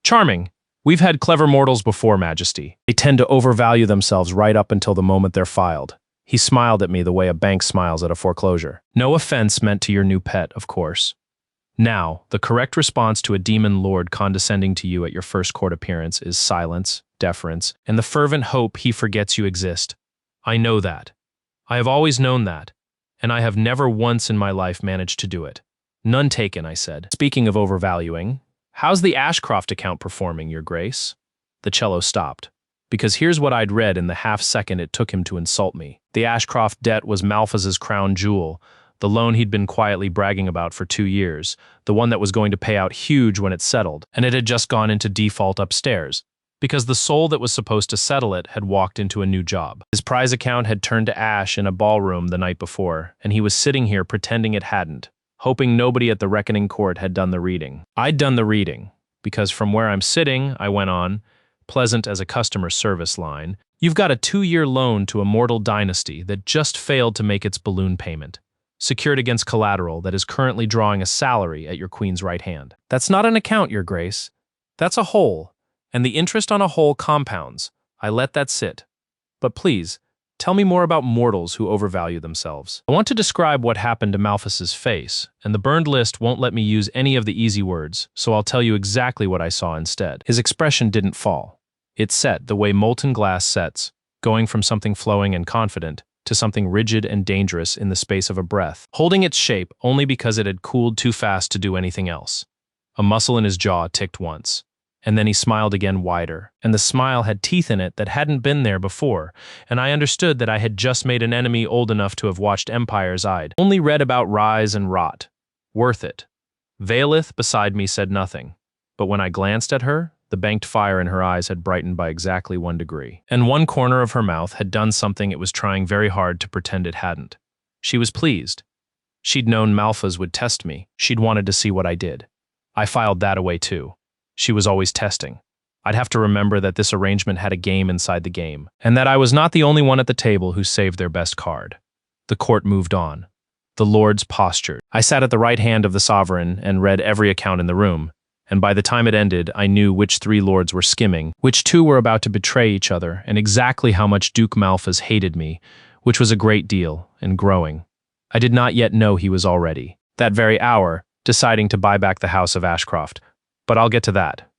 Speaker 1: "Charming. We've had clever mortals before, Majesty. They tend to overvalue themselves right up until the moment they're filed." He smiled at me the way a bank smiles at a foreclosure. "No offense meant to your new pet, of course. Now, the correct response to a demon lord condescending to you at your first court appearance is silence, deference, and the fervent hope he forgets you exist. I know that. I have always known that, and I have never once in my life managed to do it." "None taken," I said. "Speaking of overvaluing, How's the Ashcroft account performing, Your Grace? The cello stopped. Because here's what I'd read in the half-second it took him to insult me. The Ashcroft debt was Malphas's crown jewel, the loan he'd been quietly bragging about for 2 years, the one that was going to pay out huge when it settled, and it had just gone into default upstairs, because the soul that was supposed to settle it had walked into a new job. His prize account had turned to ash in a ballroom the night before, and he was sitting here pretending it hadn't, hoping nobody at the reckoning court had done the reading. I'd done the reading, because from where I'm sitting, I went on, pleasant as a customer service line, you've got a 2-year loan to a mortal dynasty that just failed to make its balloon payment, secured against collateral that is currently drawing a salary at your queen's right hand. That's not an account, Your Grace. That's a hole, and the interest on a hole compounds. I let that sit. But please, tell me more about mortals who overvalue themselves. I want to describe what happened to Malphas's face, and the burned list won't let me use any of the easy words, so I'll tell you exactly what I saw instead. His expression didn't fall. It set the way molten glass sets, going from something flowing and confident to something rigid and dangerous in the space of a breath, holding its shape only because it had cooled too fast to do anything else. A muscle in his jaw ticked once, and then he smiled again wider, and the smile had teeth in it that hadn't been there before, and I understood that I had just made an enemy old enough to have watched empires I'd only read about rise and rot. Worth it. Veilith beside me said nothing, but when I glanced at her, the banked fire in her eyes had brightened by exactly 1 degree, and one corner of her mouth had done something it was trying very hard to pretend it hadn't. She was pleased. She'd known Malphas would test me. She'd wanted to see what I did. I filed that away too. She was always testing. I'd have to remember that this arrangement had a game inside the game, and that I was not the only one at the table who saved their best card. The court moved on. The lords postured. I sat at the right hand of the sovereign and read every account in the room, and by the time it ended, I knew which 3 lords were skimming, which 2 were about to betray each other, and exactly how much Duke Malphas hated me, which was a great deal, and growing. I did not yet know he was already, that very hour, deciding to buy back the House of Ashcroft. But I'll get to that.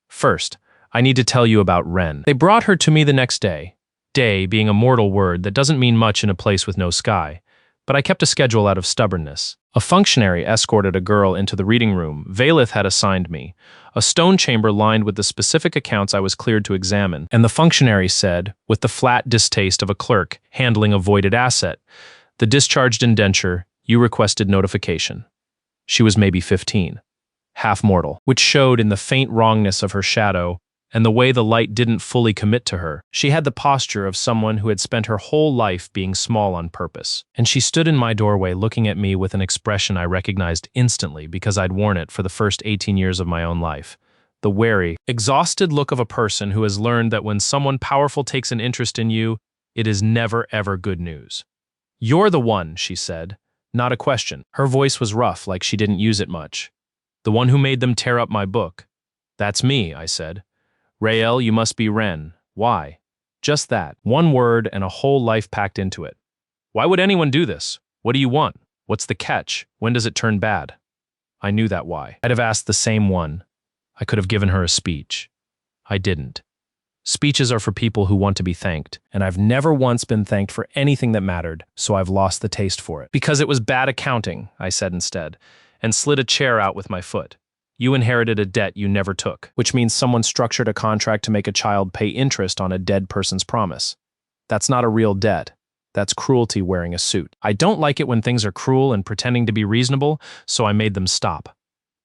Speaker 1: First, I need to tell you about Ren. They brought her to me the next day. Day being a mortal word that doesn't mean much in a place with no sky, but I kept a schedule out of stubbornness. A functionary escorted a girl into the reading room Veilith had assigned me, a stone chamber lined with the specific accounts I was cleared to examine, and the functionary said, with the flat distaste of a clerk handling a voided asset, "The discharged indenture, you requested notification." She was maybe 15. Half mortal, which showed in the faint wrongness of her shadow and the way the light didn't fully commit to her. She had the posture of someone who had spent her whole life being small on purpose, and she stood in my doorway looking at me with an expression I recognized instantly because I'd worn it for the first 18 years of my own life. The wary, exhausted look of a person who has learned that when someone powerful takes an interest in you, it is never ever good news. "You're the one," she said, not a question. Her voice was rough, like she didn't use it much. "The one who made them tear up my book." "That's me," I said. "Rael, you must be Ren. Why?" Just that. 1 word and a whole life packed into it. "Why would anyone do this? What do you want? What's the catch? When does it turn bad?" I knew that why. I'd have asked the same one. I could have given her a speech. I didn't. Speeches are for people who want to be thanked, and I've never once been thanked for anything that mattered, so I've lost the taste for it. "Because it was bad accounting," I said instead, and slid a chair out with my foot. "You inherited a debt you never took, which means someone structured a contract to make a child pay interest on a dead person's promise. That's not a real debt. That's cruelty wearing a suit. I don't like it when things are cruel and pretending to be reasonable, so I made them stop."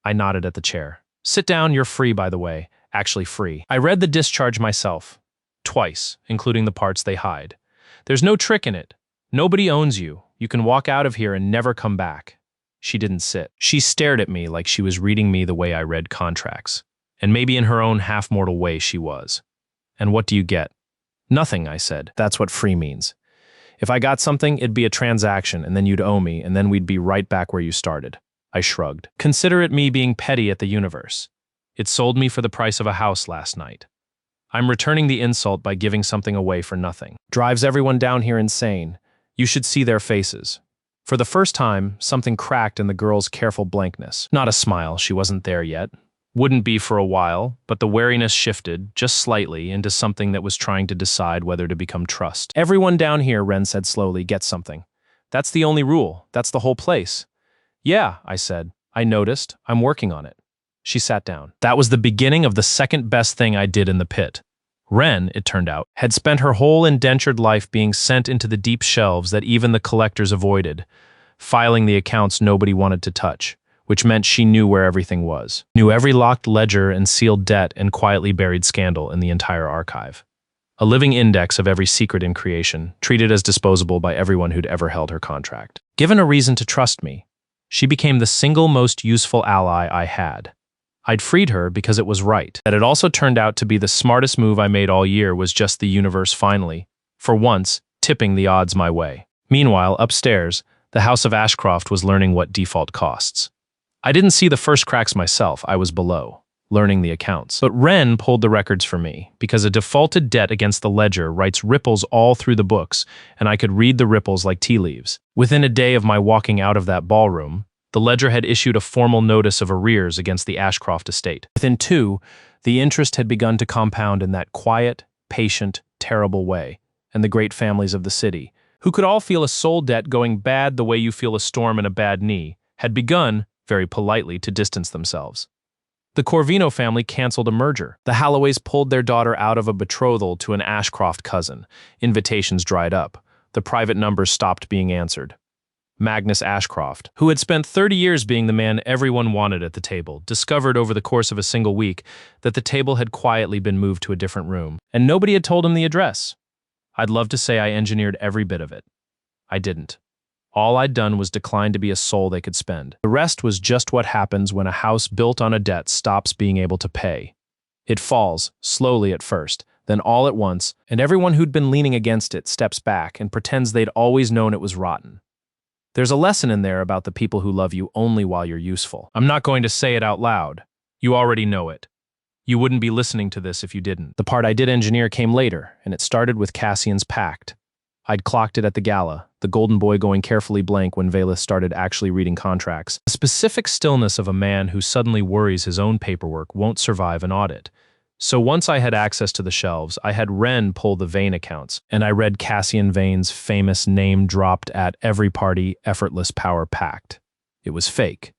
Speaker 1: I nodded at the chair. "Sit down, you're free, by the way. Actually free." I read the discharge myself. Twice, including the parts they hide. There's no trick in it. Nobody owns you. You can walk out of here and never come back. She didn't sit. She stared at me like she was reading me the way I read contracts. And maybe in her own half-mortal way she was. "And what do you get?" "Nothing," I said. "That's what free means. If I got something, it'd be a transaction, and then you'd owe me, and then we'd be right back where you started." I shrugged. "Consider it me being petty at the universe. It sold me for the price of a house last night. I'm returning the insult by giving something away for nothing. Drives everyone down here insane. You should see their faces." For the first time, something cracked in the girl's careful blankness. Not a smile, she wasn't there yet. Wouldn't be for a while, but the wariness shifted, just slightly, into something that was trying to decide whether to become trust. "Everyone down here," Ren said slowly, "gets something. That's the only rule. That's the whole place." "Yeah," I said. "I noticed. I'm working on it." She sat down. That was the beginning of the second best thing I did in the pit. Ren, it turned out, had spent her whole indentured life being sent into the deep shelves that even the collectors avoided, filing the accounts nobody wanted to touch, which meant she knew where everything was, knew every locked ledger and sealed debt and quietly buried scandal in the entire archive. A living index of every secret in creation, treated as disposable by everyone who'd ever held her contract. Given a reason to trust me, she became the single most useful ally I had. I'd freed her because it was right. That it also turned out to be the smartest move I made all year was just the universe finally, for once, tipping the odds my way. Meanwhile, upstairs, the House of Ashcroft was learning what default costs. I didn't see the first cracks myself, I was below, learning the accounts. But Ren pulled the records for me, because a defaulted debt against the ledger writes ripples all through the books, and I could read the ripples like tea leaves. Within a day of my walking out of that ballroom, the ledger had issued a formal notice of arrears against the Ashcroft estate. Within 2, the interest had begun to compound in that quiet, patient, terrible way, and the great families of the city, who could all feel a soul debt going bad the way you feel a storm in a bad knee, had begun, very politely, to distance themselves. The Corvino family canceled a merger. The Halloways pulled their daughter out of a betrothal to an Ashcroft cousin. Invitations dried up. The private numbers stopped being answered. Magnus Ashcroft, who had spent 30 years being the man everyone wanted at the table, discovered over the course of a single week that the table had quietly been moved to a different room, and nobody had told him the address. I'd love to say I engineered every bit of it. I didn't. All I'd done was decline to be a soul they could spend. The rest was just what happens when a house built on a debt stops being able to pay. It falls, slowly at first, then all at once, and everyone who'd been leaning against it steps back and pretends they'd always known it was rotten. There's a lesson in there about the people who love you only while you're useful. I'm not going to say it out loud. You already know it. You wouldn't be listening to this if you didn't. The part I did engineer came later, and it started with Cassian's pact. I'd clocked it at the gala, the golden boy going carefully blank when Valeth started actually reading contracts. The specific stillness of a man who suddenly worries his own paperwork won't survive an audit. So once I had access to the shelves, I had Ren pull the Vane accounts, and I read Cassian Vane's famous name dropped at every party effortless power pact. It was fake.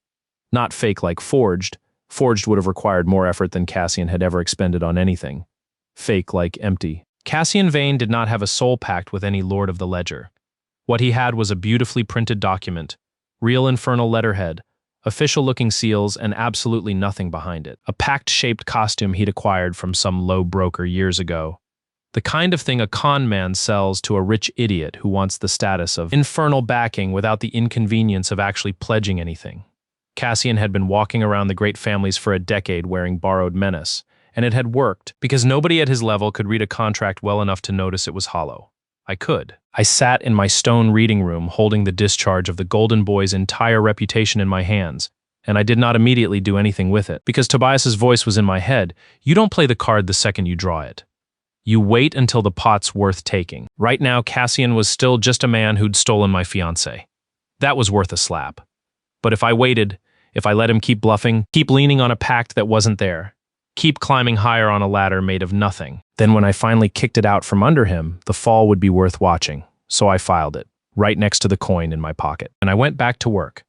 Speaker 1: Not fake like forged. Forged would have required more effort than Cassian had ever expended on anything. Fake like empty. Cassian Vane did not have a soul pact with any Lord of the Ledger. What he had was a beautifully printed document, real infernal letterhead, official-looking seals, and absolutely nothing behind it. A pact-shaped costume he'd acquired from some low broker years ago. The kind of thing a con man sells to a rich idiot who wants the status of infernal backing without the inconvenience of actually pledging anything. Cassian had been walking around the great families for a decade wearing borrowed menace, and it had worked because nobody at his level could read a contract well enough to notice it was hollow. I could. I sat in my stone reading room holding the discharge of the Golden Boy's entire reputation in my hands, and I did not immediately do anything with it, because Tobias's voice was in my head. You don't play the card the second you draw it. You wait until the pot's worth taking. Right now, Cassian was still just a man who'd stolen my fiancée. That was worth a slap. But if I waited, if I let him keep bluffing, keep leaning on a pact that wasn't there, keep climbing higher on a ladder made of nothing, then when I finally kicked it out from under him, the fall would be worth watching. So I filed it, right next to the coin in my pocket, and I went back to work.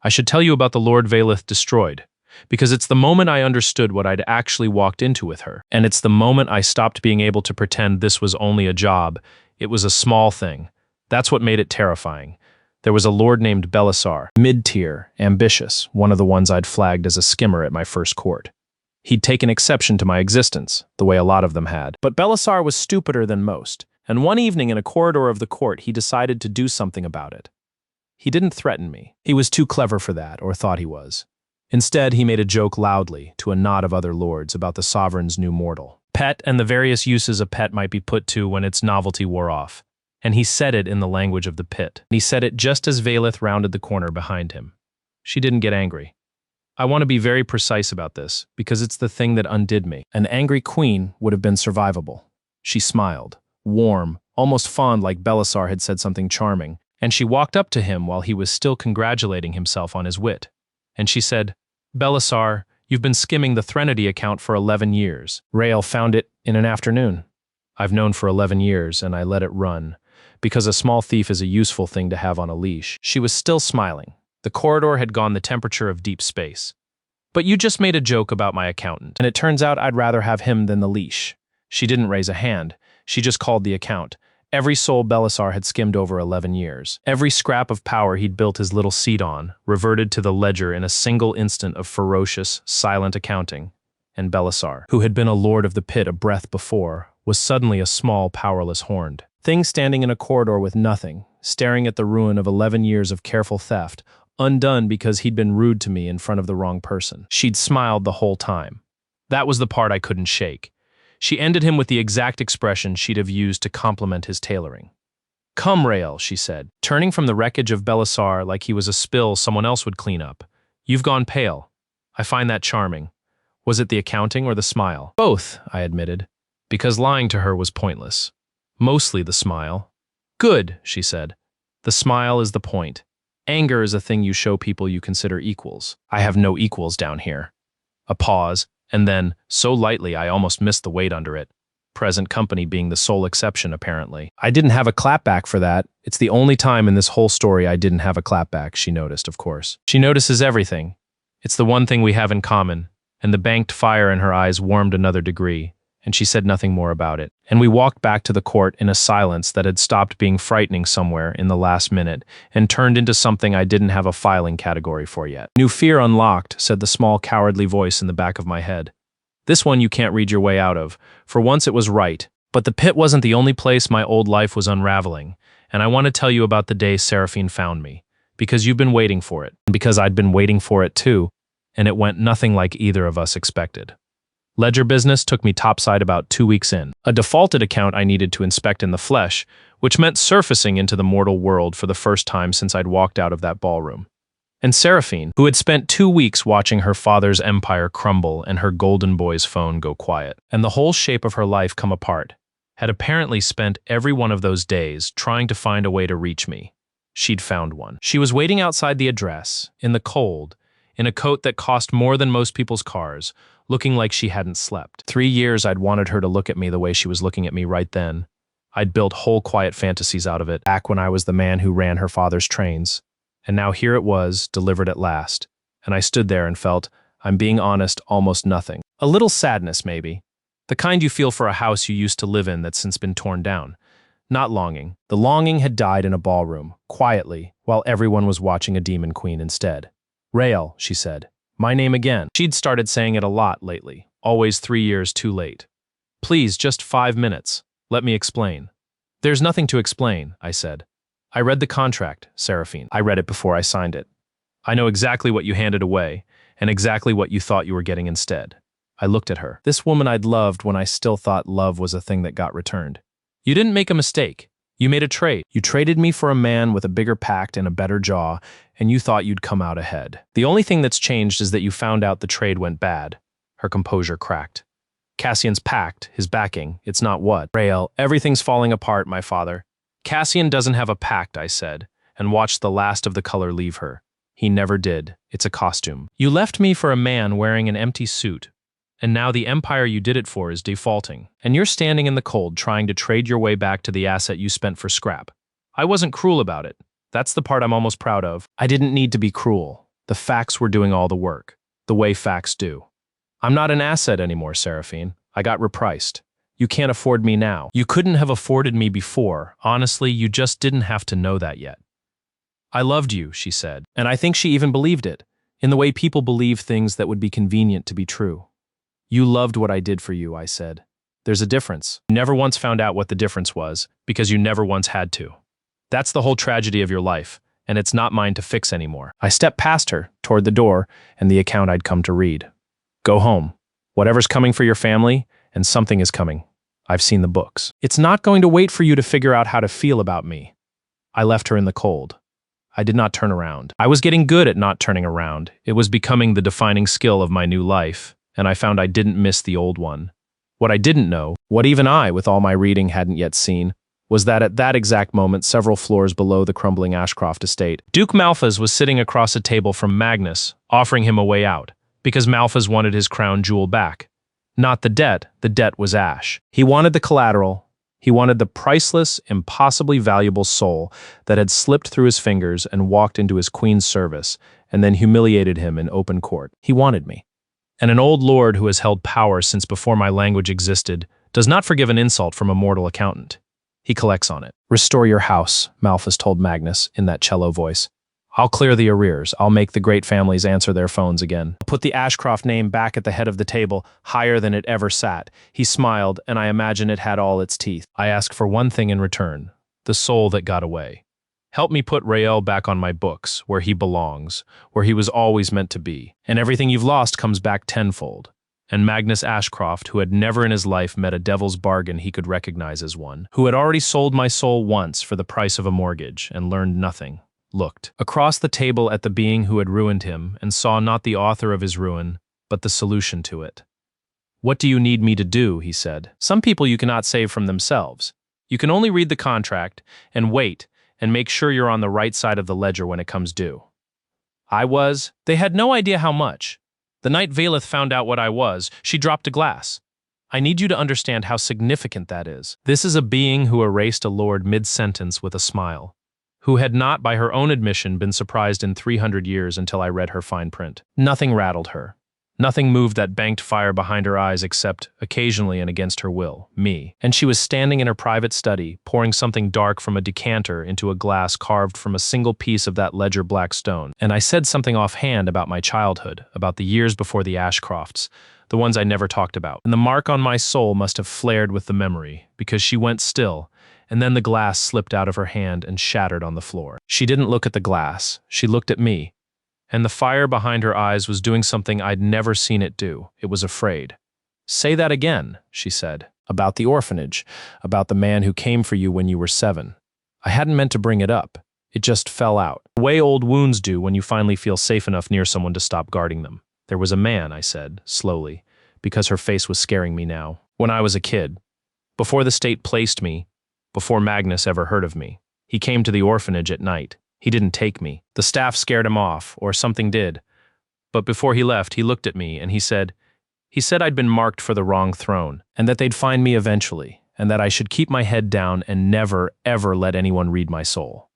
Speaker 1: I should tell you about the Lord Valeth destroyed, because it's the moment I understood what I'd actually walked into with her, and it's the moment I stopped being able to pretend this was only a job. It was a small thing. That's what made it terrifying. There was a lord named Belisar, mid-tier, ambitious, one of the ones I'd flagged as a skimmer at my first court. He'd taken exception to my existence, the way a lot of them had. But Belisar was stupider than most, and one evening in a corridor of the court he decided to do something about it. He didn't threaten me. He was too clever for that, or thought he was. Instead, he made a joke loudly to a knot of other lords about the sovereign's new mortal. Pet and the various uses a pet might be put to when its novelty wore off. And he said it in the language of the pit. He said it just as Valeth rounded the corner behind him. She didn't get angry. I want to be very precise about this, because it's the thing that undid me. An angry queen would have been survivable. She smiled, warm, almost fond, like Belisar had said something charming, and she walked up to him while he was still congratulating himself on his wit. And she said, "Belisar, you've been skimming the Threnody account for 11 years. Rael found it in an afternoon. I've known for 11 years, and I let it run, because a small thief is a useful thing to have on a leash." She was still smiling. The corridor had gone the temperature of deep space. But you just made a joke about my accountant, and it turns out I'd rather have him than the leash. She didn't raise a hand. She just called the account. Every soul Belisar had skimmed over 11 years. Every scrap of power he'd built his little seat on reverted to the ledger in a single instant of ferocious, silent accounting. And Belisar, who had been a lord of the pit a breath before, was suddenly a small, powerless horned thing standing in a corridor with nothing, staring at the ruin of 11 years of careful theft, undone because he'd been rude to me in front of the wrong person. She'd smiled the whole time. That was the part I couldn't shake. She ended him with the exact expression she'd have used to compliment his tailoring. "Come, Rael," she said, turning from the wreckage of Belisar like he was a spill someone else would clean up. "You've gone pale. I find that charming." Was it the accounting or the smile? Both, I admitted, because lying to her was pointless. Mostly the smile. "Good," she said. "The smile is the point. Anger is a thing you show people you consider equals. I have no equals down here." A pause, and then, so lightly I almost missed the weight under it. Present company being the sole exception, apparently. "I didn't have a clapback for that. It's the only time in this whole story I didn't have a clapback," she noticed, of course. She notices everything. It's the one thing we have in common, and the banked fire in her eyes warmed another degree, and she said nothing more about it. And we walked back to the court in a silence that had stopped being frightening somewhere in the last minute and turned into something I didn't have a filing category for yet. "New fear unlocked," said the small cowardly voice in the back of my head. "This one you can't read your way out of. For once it was right. But the pit wasn't the only place my old life was unraveling, and I want to tell you about the day Seraphine found me, because you've been waiting for it, and because I'd been waiting for it too, and it went nothing like either of us expected. Ledger business took me topside about 2 weeks in. A defaulted account I needed to inspect in the flesh, which meant surfacing into the mortal world for the first time since I'd walked out of that ballroom. And Seraphine, who had spent 2 weeks watching her father's empire crumble and her golden boy's phone go quiet, and the whole shape of her life come apart, had apparently spent every one of those days trying to find a way to reach me. She'd found one. She was waiting outside the address, in the cold, in a coat that cost more than most people's cars, looking like she hadn't slept. 3 years I'd wanted her to look at me the way she was looking at me right then. I'd built whole quiet fantasies out of it, back when I was the man who ran her father's trains. And now here it was, delivered at last. And I stood there and felt, I'm being honest, almost nothing. A little sadness, maybe. The kind you feel for a house you used to live in that's since been torn down. Not longing. The longing had died in a ballroom, quietly, while everyone was watching a demon queen instead. "Rael," she said. "My name again." She'd started saying it a lot lately, always 3 years too late. "Please, just 5 minutes. Let me explain." "There's nothing to explain," I said. "I read the contract, Seraphine. I read it before I signed it. I know exactly what you handed away, and exactly what you thought you were getting instead." I looked at her. This woman I'd loved when I still thought love was a thing that got returned. "You didn't make a mistake. You made a trade. You traded me for a man with a bigger pact and a better jaw, and you thought you'd come out ahead. The only thing that's changed is that you found out the trade went bad." Her composure cracked. "Cassian's pact, his backing, it's not what." "Rael, everything's falling apart, my father." "Cassian doesn't have a pact," I said, and watched the last of the color leave her. "He never did. It's a costume. You left me for a man wearing an empty suit, and now the empire you did it for is defaulting, and you're standing in the cold trying to trade your way back to the asset you spent for scrap. I wasn't cruel about it. That's the part I'm almost proud of. I didn't need to be cruel. The facts were doing all the work, the way facts do. I'm not an asset anymore, Seraphine. I got repriced. You can't afford me now. You couldn't have afforded me before. Honestly, you just didn't have to know that yet." "I loved you," she said, and I think she even believed it, in the way people believe things that would be convenient to be true. "You loved what I did for you," I said. "There's a difference. You never once found out what the difference was, because you never once had to. That's the whole tragedy of your life, and it's not mine to fix anymore." I stepped past her, toward the door, and the account I'd come to read. "Go home. Whatever's coming for your family, and something is coming. I've seen the books. It's not going to wait for you to figure out how to feel about me." I left her in the cold. I did not turn around. I was getting good at not turning around. It was becoming the defining skill of my new life, and I found I didn't miss the old one. What I didn't know, what even I, with all my reading, hadn't yet seen, was that at that exact moment, several floors below the crumbling Ashcroft estate, Duke Malphas was sitting across a table from Magnus, offering him a way out, because Malphas wanted his crown jewel back. Not the debt was Ash. He wanted the collateral. He wanted the priceless, impossibly valuable soul that had slipped through his fingers and walked into his queen's service, and then humiliated him in open court. He wanted me. And an old lord who has held power since before my language existed does not forgive an insult from a mortal accountant. He collects on it. Restore your house, Malthus told Magnus in that cello voice. I'll clear the arrears. I'll make the great families answer their phones again. I'll put the Ashcroft name back at the head of the table, higher than it ever sat. He smiled, and I imagine it had all its teeth. I ask for one thing in return, the soul that got away. Help me put Rael back on my books, where he belongs, where he was always meant to be. And everything you've lost comes back tenfold. And Magnus Ashcroft, who had never in his life met a devil's bargain he could recognize as one, who had already sold my soul once for the price of a mortgage and learned nothing, looked across the table at the being who had ruined him and saw not the author of his ruin, but the solution to it. What do you need me to do, he said. Some people you cannot save from themselves. You can only read the contract and wait and make sure you're on the right side of the ledger when it comes due. They had no idea how much. The night Valeth found out what I was, she dropped a glass. I need you to understand how significant that is. This is a being who erased a lord mid-sentence with a smile, who had not, by her own admission, been surprised in 300 years until I read her fine print. Nothing rattled her. Nothing moved that banked fire behind her eyes except, occasionally and against her will, me. And she was standing in her private study, pouring something dark from a decanter into a glass carved from a single piece of that ledger black stone. And I said something offhand about my childhood, about the years before the Ashcrofts, the ones I never talked about. And the mark on my soul must have flared with the memory, because she went still, and then the glass slipped out of her hand and shattered on the floor. She didn't look at the glass, she looked at me. And the fire behind her eyes was doing something I'd never seen it do. It was afraid. Say that again, she said, about the orphanage, about the man who came for you when you were 7. I hadn't meant to bring it up. It just fell out. The way old wounds do when you finally feel safe enough near someone to stop guarding them. There was a man, I said, slowly, because her face was scaring me now. When I was a kid, before the state placed me, before Magnus ever heard of me, he came to the orphanage at night. He didn't take me. The staff scared him off, or something did. But before he left, he looked at me and he said I'd been marked for the wrong throne, and that they'd find me eventually, and that I should keep my head down and never, ever let anyone read my soul.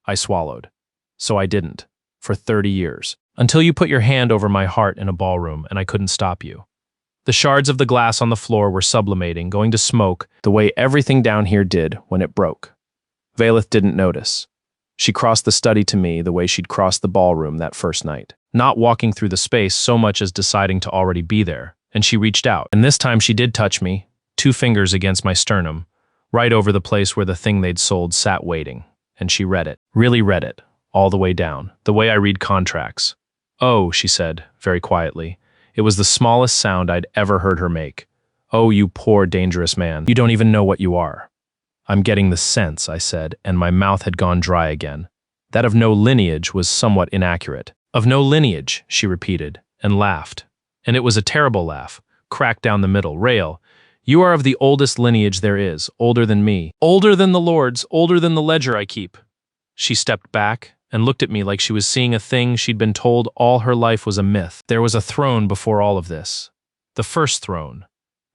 Speaker 1: I swallowed. So I didn't, for 30 years, until you put your hand over my heart in a ballroom and I couldn't stop you. The shards of the glass on the floor were sublimating, going to smoke, the way everything down here did when it broke. Valeth didn't notice. She crossed the study to me the way she'd crossed the ballroom that first night, not walking through the space so much as deciding to already be there, and she reached out. And this time she did touch me, 2 fingers against my sternum, right over the place where the thing they'd sold sat waiting, and she read it, really read it, all the way down, the way I read contracts. Oh, she said, very quietly. It was the smallest sound I'd ever heard her make. Oh, you poor, dangerous man. You don't even know what you are. I'm getting the sense, I said, and my mouth had gone dry again. That of no lineage was somewhat inaccurate. Of no lineage, she repeated, and laughed. And it was a terrible laugh, cracked down the middle. Rael, you are of the oldest lineage there is, older than me. Older than the lords, older than the ledger I keep. She stepped back and looked at me like she was seeing a thing she'd been told all her life was a myth. There was a throne before all of this. The first throne.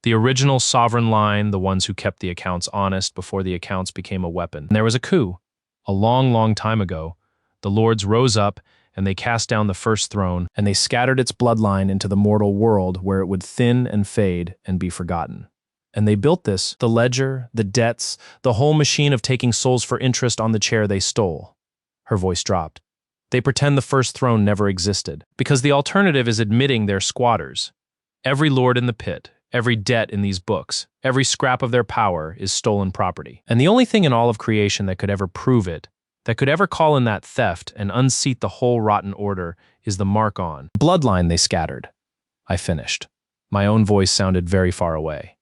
Speaker 1: The original sovereign line, the ones who kept the accounts honest before the accounts became a weapon. And there was a coup. A long, long time ago, the lords rose up and they cast down the first throne and they scattered its bloodline into the mortal world where it would thin and fade and be forgotten. And they built this, the ledger, the debts, the whole machine of taking souls for interest on the chair they stole. Her voice dropped. They pretend the first throne never existed, because the alternative is admitting they're squatters. Every lord in the pit, every debt in these books, every scrap of their power is stolen property. And the only thing in all of creation that could ever prove it, that could ever call in that theft and unseat the whole rotten order, is the mark on bloodline they scattered. I finished. My own voice sounded very far away.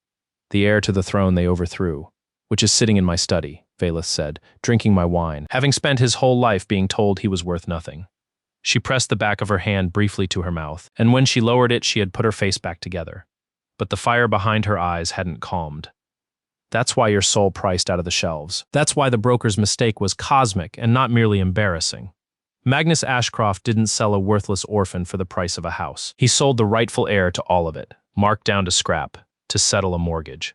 Speaker 1: The heir to the throne they overthrew, which is sitting in my study, Valeth said, drinking my wine, having spent his whole life being told he was worth nothing. She pressed the back of her hand briefly to her mouth, and when she lowered it, she had put her face back together. But the fire behind her eyes hadn't calmed. That's why your soul priced out of the shelves. That's why the broker's mistake was cosmic and not merely embarrassing. Magnus Ashcroft didn't sell a worthless orphan for the price of a house. He sold the rightful heir to all of it, marked down to scrap, to settle a mortgage.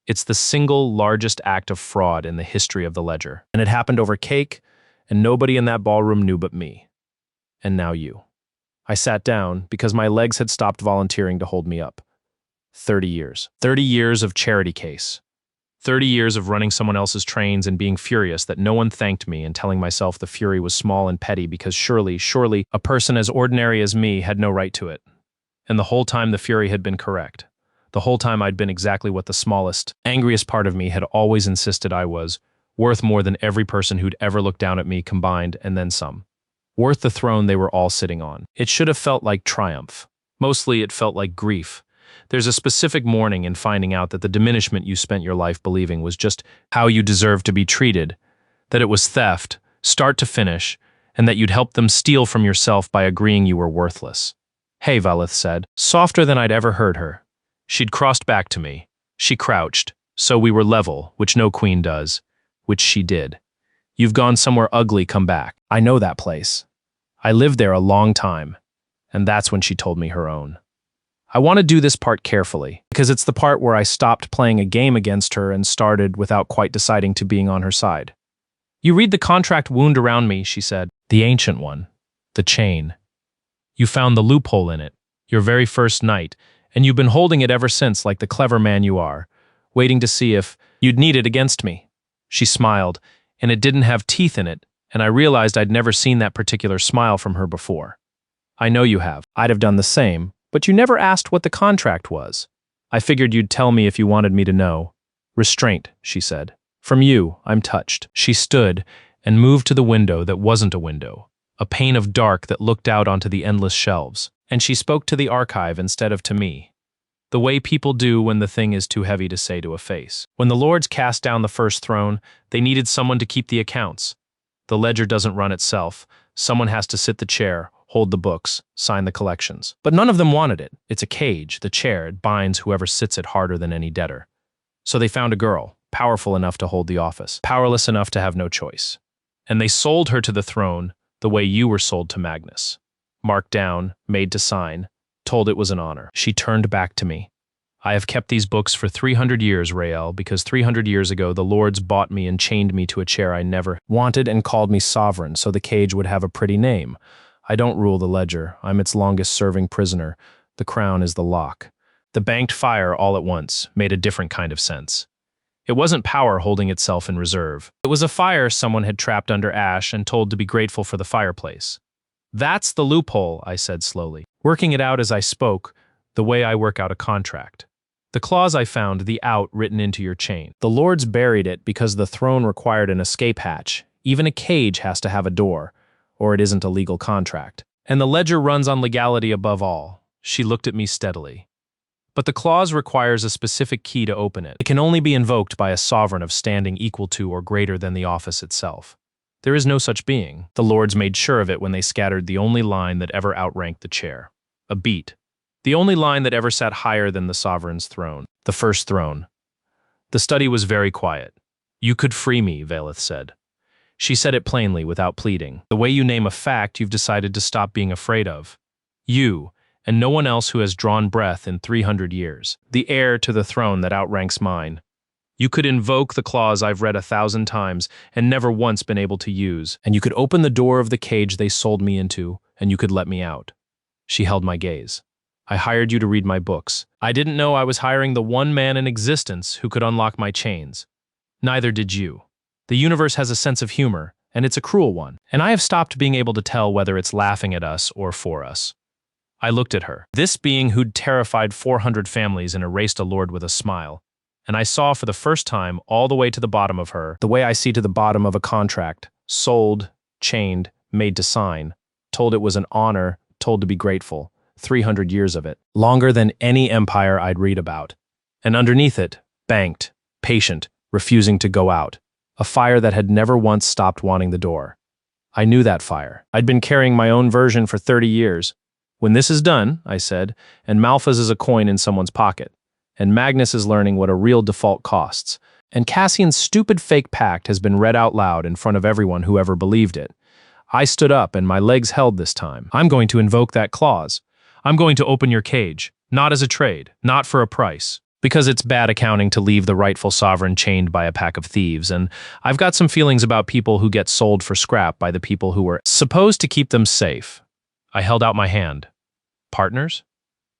Speaker 1: It's the single largest act of fraud in the history of the ledger. And it happened over cake, and nobody in that ballroom knew but me. And now you. I sat down because my legs had stopped volunteering to hold me up. 30 years. 30 years of charity case. 30 years of running someone else's trains and being furious that no one thanked me and telling myself the fury was small and petty because surely, a person as ordinary as me had no right to it. And the whole time the fury had been correct. The whole time I'd been exactly what the smallest, angriest part of me had always insisted I was, worth more than every person who'd ever looked down at me combined and then some. Worth the throne they were all sitting on. It should have felt like triumph. Mostly it felt like grief. There's a specific mourning in finding out that the diminishment you spent your life believing was just how you deserved to be treated, that it was theft, start to finish, and that you'd helped them steal from yourself by agreeing you were worthless. Hey, Valith said, softer than I'd ever heard her. She'd crossed back to me. She crouched, so we were level, which no queen does, which she did. You've gone somewhere ugly, come back. I know that place. I lived there a long time, and that's when she told me her own. I want to do this part carefully, because it's the part where I stopped playing a game against her and started without quite deciding to being on her side. You read the contract wound around me, she said. The ancient one. The chain. You found the loophole in it, your very first night, and you've been holding it ever since like the clever man you are, waiting to see if you'd need it against me. She smiled, and it didn't have teeth in it, and I realized I'd never seen that particular smile from her before. I know you have. I'd have done the same. But you never asked what the contract was. I figured you'd tell me if you wanted me to know. Restraint, she said. From you, I'm touched. She stood and moved to the window that wasn't a window, a pane of dark that looked out onto the endless shelves, and she spoke to the archive instead of to me. The way people do when the thing is too heavy to say to a face. When the lords cast down the first throne, they needed someone to keep the accounts. The ledger doesn't run itself. Someone has to sit the chair, hold the books, sign the collections. But none of them wanted it. It's a cage, the chair, it binds whoever sits it harder than any debtor. So they found a girl, powerful enough to hold the office, powerless enough to have no choice. And they sold her to the throne the way you were sold to Magnus. Marked down, made to sign, told it was an honor. She turned back to me. I have kept these books for 300 years, Rael, because 300 years ago the lords bought me and chained me to a chair I never wanted and called me sovereign so the cage would have a pretty name. I don't rule the ledger. I'm its longest-serving prisoner. The crown is the lock. The banked fire all at once made a different kind of sense. It wasn't power holding itself in reserve. It was a fire someone had trapped under ash and told to be grateful for the fireplace. That's the loophole, I said slowly, working it out as I spoke, the way I work out a contract. The clause I found, the out written into your chain. The lords buried it because the throne required an escape hatch. Even a cage has to have a door, or it isn't a legal contract. And the ledger runs on legality above all. She looked at me steadily. But the clause requires a specific key to open it. It can only be invoked by a sovereign of standing equal to or greater than the office itself. There is no such being. The lords made sure of it when they scattered the only line that ever outranked the chair. A beat. The only line that ever sat higher than the sovereign's throne. The first throne. The study was very quiet. You could free me, Valith said. She said it plainly, without pleading. The way you name a fact you've decided to stop being afraid of. You, and no one else who has drawn breath in 300 years. The heir to the throne that outranks mine. You could invoke the clause I've read 1,000 times and never once been able to use, and you could open the door of the cage they sold me into, and you could let me out. She held my gaze. I hired you to read my books. I didn't know I was hiring the one man in existence who could unlock my chains. Neither did you. The universe has a sense of humor, and it's a cruel one, and I have stopped being able to tell whether it's laughing at us or for us. I looked at her, this being who'd terrified 400 families and erased a lord with a smile, and I saw for the first time all the way to the bottom of her, the way I see to the bottom of a contract, sold, chained, made to sign, told it was an honor, told to be grateful, 300 years of it, longer than any empire I'd read about. And underneath it, banked, patient, refusing to go out. A fire that had never once stopped wanting the door. I knew that fire. I'd been carrying my own version for 30 years. When this is done, I said, and Malphas is a coin in someone's pocket, and Magnus is learning what a real default costs, and Cassian's stupid fake pact has been read out loud in front of everyone who ever believed it. I stood up and my legs held this time. I'm going to invoke that clause. I'm going to open your cage, not as a trade, not for a price. Because it's bad accounting to leave the rightful sovereign chained by a pack of thieves, and I've got some feelings about people who get sold for scrap by the people who were supposed to keep them safe. I held out my hand. Partners?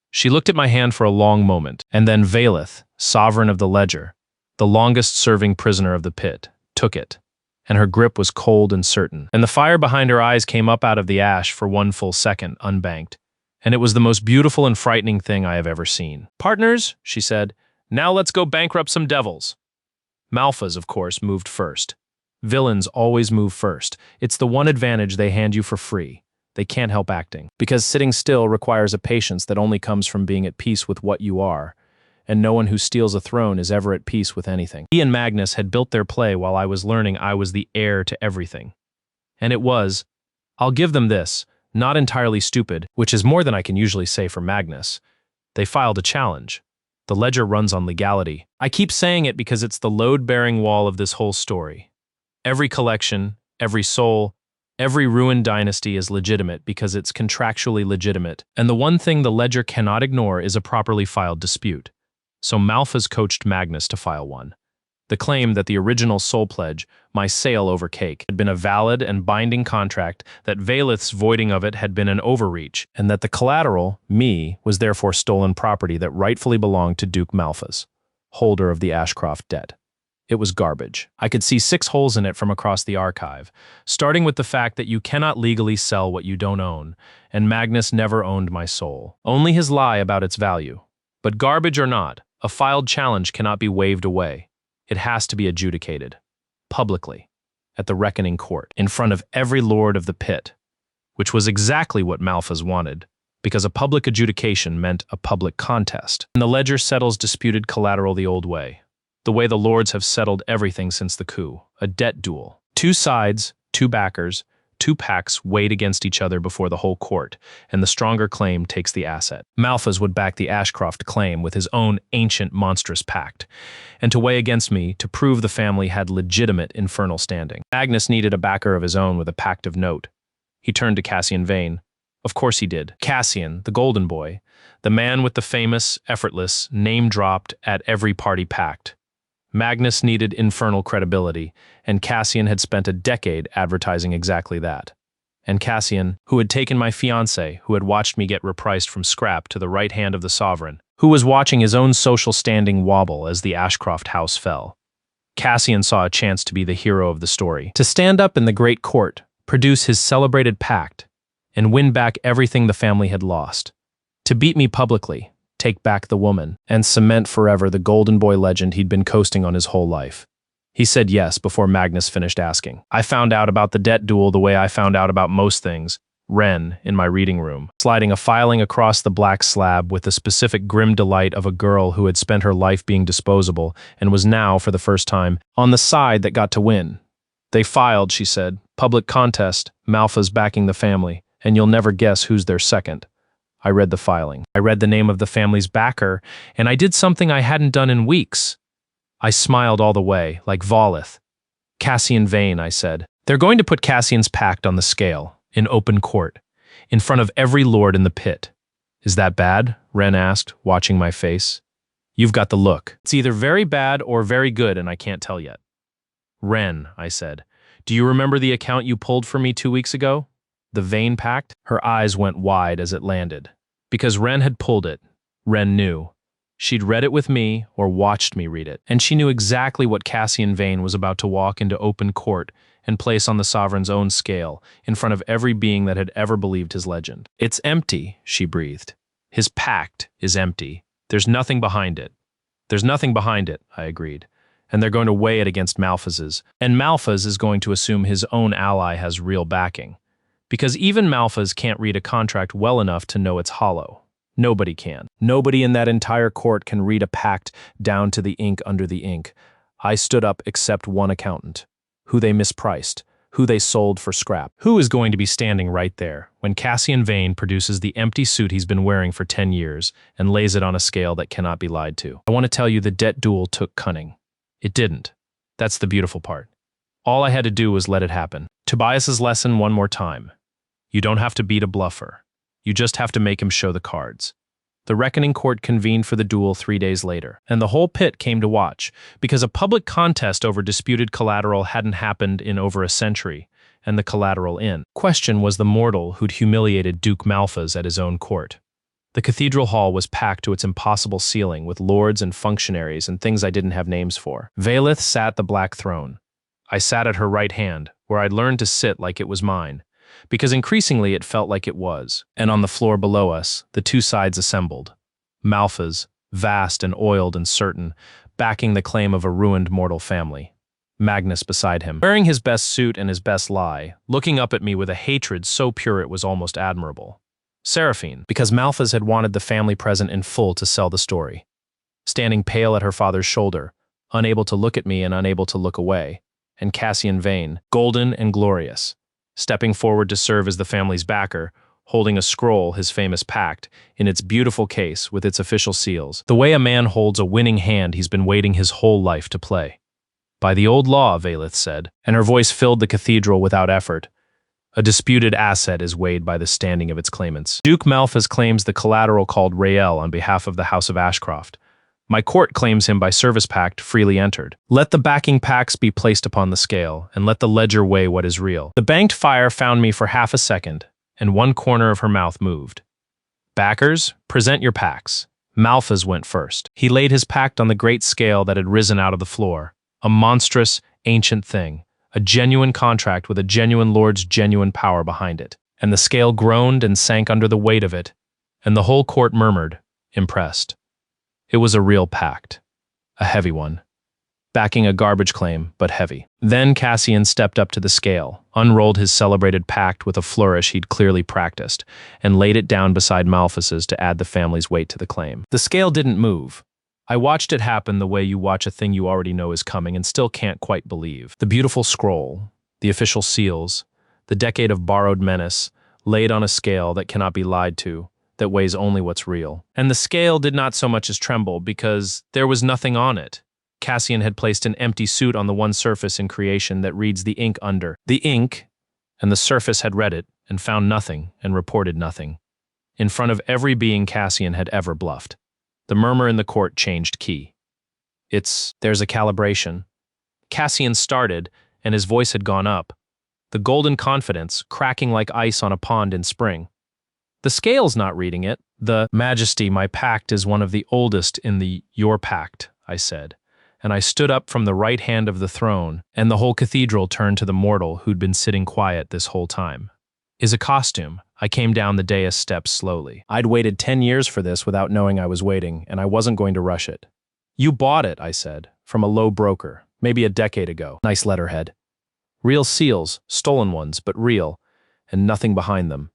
Speaker 1: She looked at my hand for a long moment, and then Valeth, sovereign of the ledger, the longest-serving prisoner of the pit, took it, and her grip was cold and certain, and the fire behind her eyes came up out of the ash for one full second, unbanked, and it was the most beautiful and frightening thing I have ever seen. Partners, she said, now let's go bankrupt some devils. Malphas, of course, moved first. Villains always move first. It's the one advantage they hand you for free. They can't help acting, because sitting still requires a patience that only comes from being at peace with what you are, and no one who steals a throne is ever at peace with anything. He and Magnus had built their play while I was learning I was the heir to everything. And it was, I'll give them this, not entirely stupid, which is more than I can usually say for Magnus. They filed a challenge. The ledger runs on legality. I keep saying it because it's the load-bearing wall of this whole story. Every collection, every soul, every ruined dynasty is legitimate because it's contractually legitimate, and the one thing the ledger cannot ignore is a properly filed dispute. So Malphas coached Magnus to file one. The claim that the original soul pledge, my sale over cake, had been a valid and binding contract, that Valeth's voiding of it had been an overreach, and that the collateral, me, was therefore stolen property that rightfully belonged to Duke Malphas, holder of the Ashcroft debt. It was garbage. I could see 6 holes in it from across the archive, starting with the fact that you cannot legally sell what you don't own, and Magnus never owned my soul. Only his lie about its value. But garbage or not, a filed challenge cannot be waved away. It has to be adjudicated. Publicly. At the reckoning court. In front of every lord of the pit. Which was exactly what Malphas wanted, because a public adjudication meant a public contest. And the ledger settles disputed collateral the old way. The way the lords have settled everything since the coup, a debt duel. 2 sides, 2 backers, 2 packs weighed against each other before the whole court, and the stronger claim takes the asset. Malphas would back the Ashcroft claim with his own ancient monstrous pact, and to weigh against me to prove the family had legitimate infernal standing. Magnus needed a backer of his own with a pact of note. He turned to Cassian Vane. Of course he did. Cassian, the golden boy, the man with the famous, effortless, name-dropped at every party pact. Magnus needed infernal credibility, and Cassian had spent a decade advertising exactly that. And Cassian, who had taken my fiancée, who had watched me get repriced from scrap to the right hand of the sovereign, who was watching his own social standing wobble as the Ashcroft house fell. Cassian saw a chance to be the hero of the story, to stand up in the great court, produce his celebrated pact, and win back everything the family had lost. To beat me publicly, take back the woman, and cement forever the golden boy legend he'd been coasting on his whole life. He said yes before Magnus finished asking. I found out about the debt duel the way I found out about most things. Ren, in my reading room, sliding a filing across the black slab with the specific grim delight of a girl who had spent her life being disposable and was now, for the first time, on the side that got to win. They filed, she said. Public contest, Malphas backing the family, and you'll never guess who's their second. I read the filing. I read the name of the family's backer, and I did something I hadn't done in weeks. I smiled all the way, like Valeth. Cassian Vane, I said. They're going to put Cassian's pact on the scale, in open court, in front of every lord in the pit. Is that bad? Ren asked, watching my face. You've got the look. It's either very bad or very good, and I can't tell yet. Ren, I said, do you remember the account you pulled for me 2 weeks ago? The Vane pact? Her eyes went wide as it landed. Because Ren had pulled it, Ren knew. She'd read it with me or watched me read it, and she knew exactly what Cassian Vane was about to walk into open court and place on the sovereign's own scale in front of every being that had ever believed his legend. It's empty, she breathed. His pact is empty. There's nothing behind it. There's nothing behind it, I agreed. And they're going to weigh it against Malphas's. And Malphas is going to assume his own ally has real backing. Because even Malphas can't read a contract well enough to know it's hollow. Nobody can. Nobody in that entire court can read a pact down to the ink under the ink. I stood up except one accountant. Who they mispriced. Who they sold for scrap. Who is going to be standing right there when Cassian Vane produces the empty suit he's been wearing for 10 years and lays it on a scale that cannot be lied to. I want to tell you the debt duel took cunning. It didn't. That's the beautiful part. All I had to do was let it happen. Tobias's lesson one more time. You don't have to beat a bluffer. You just have to make him show the cards. The reckoning court convened for the duel 3 days later, and the whole pit came to watch, because a public contest over disputed collateral hadn't happened in over a century, and the collateral in. Question was the mortal who'd humiliated Duke Malphas at his own court. The cathedral hall was packed to its impossible ceiling with lords and functionaries and things I didn't have names for. Valeth sat at the black throne. I sat at her right hand, where I'd learned to sit like it was mine, because increasingly it felt like it was. And on the floor below us, the two sides assembled. Malphas, vast and oiled and certain, backing the claim of a ruined mortal family. Magnus beside him, wearing his best suit and his best lie, looking up at me with a hatred so pure it was almost admirable. Seraphine, because Malphas had wanted the family present in full to sell the story. Standing pale at her father's shoulder, unable to look at me and unable to look away. And Cassian Vane, golden and glorious, stepping forward to serve as the family's backer, holding a scroll, his famous pact, in its beautiful case with its official seals, the way a man holds a winning hand he's been waiting his whole life to play. By the old law, Valeth said, and her voice filled the cathedral without effort. A disputed asset is weighed by the standing of its claimants. Duke Malphas claims the collateral called Rael on behalf of the House of Ashcroft. My court claims him by service pact freely entered. Let the backing pacts be placed upon the scale, and let the ledger weigh what is real. The banked fire found me for half a second, and one corner of her mouth moved. Backers, present your pacts. Malphas went first. He laid his pact on the great scale that had risen out of the floor. A monstrous, ancient thing. A genuine contract with a genuine lord's genuine power behind it. And the scale groaned and sank under the weight of it, and the whole court murmured, impressed. It was a real pact. A heavy one. Backing a garbage claim, but heavy. Then Cassian stepped up to the scale, unrolled his celebrated pact with a flourish he'd clearly practiced, and laid it down beside Malphas's to add the family's weight to the claim. The scale didn't move. I watched it happen the way you watch a thing you already know is coming and still can't quite believe. The beautiful scroll, the official seals, the decade of borrowed menace, laid on a scale that cannot be lied to, that weighs only what's real. And the scale did not so much as tremble because there was nothing on it. Cassian had placed an empty suit on the one surface in creation that reads the ink under. The ink, and the surface had read it and found nothing and reported nothing. In front of every being Cassian had ever bluffed. The murmur in the court changed key. There's a calibration. Cassian started, and his voice had gone up. The golden confidence, cracking like ice on a pond in spring. The scale's not reading it. The Majesty, my pact is one of the oldest in your pact, I said. And I stood up from the right hand of the throne, and the whole cathedral turned to the mortal who'd been sitting quiet this whole time. Is a costume. I came down the dais steps slowly. I'd waited 10 years for this without knowing I was waiting, and I wasn't going to rush it. You bought it, I said, from a low broker, maybe a decade ago. Nice letterhead. Real seals, stolen ones, but real, and nothing behind them.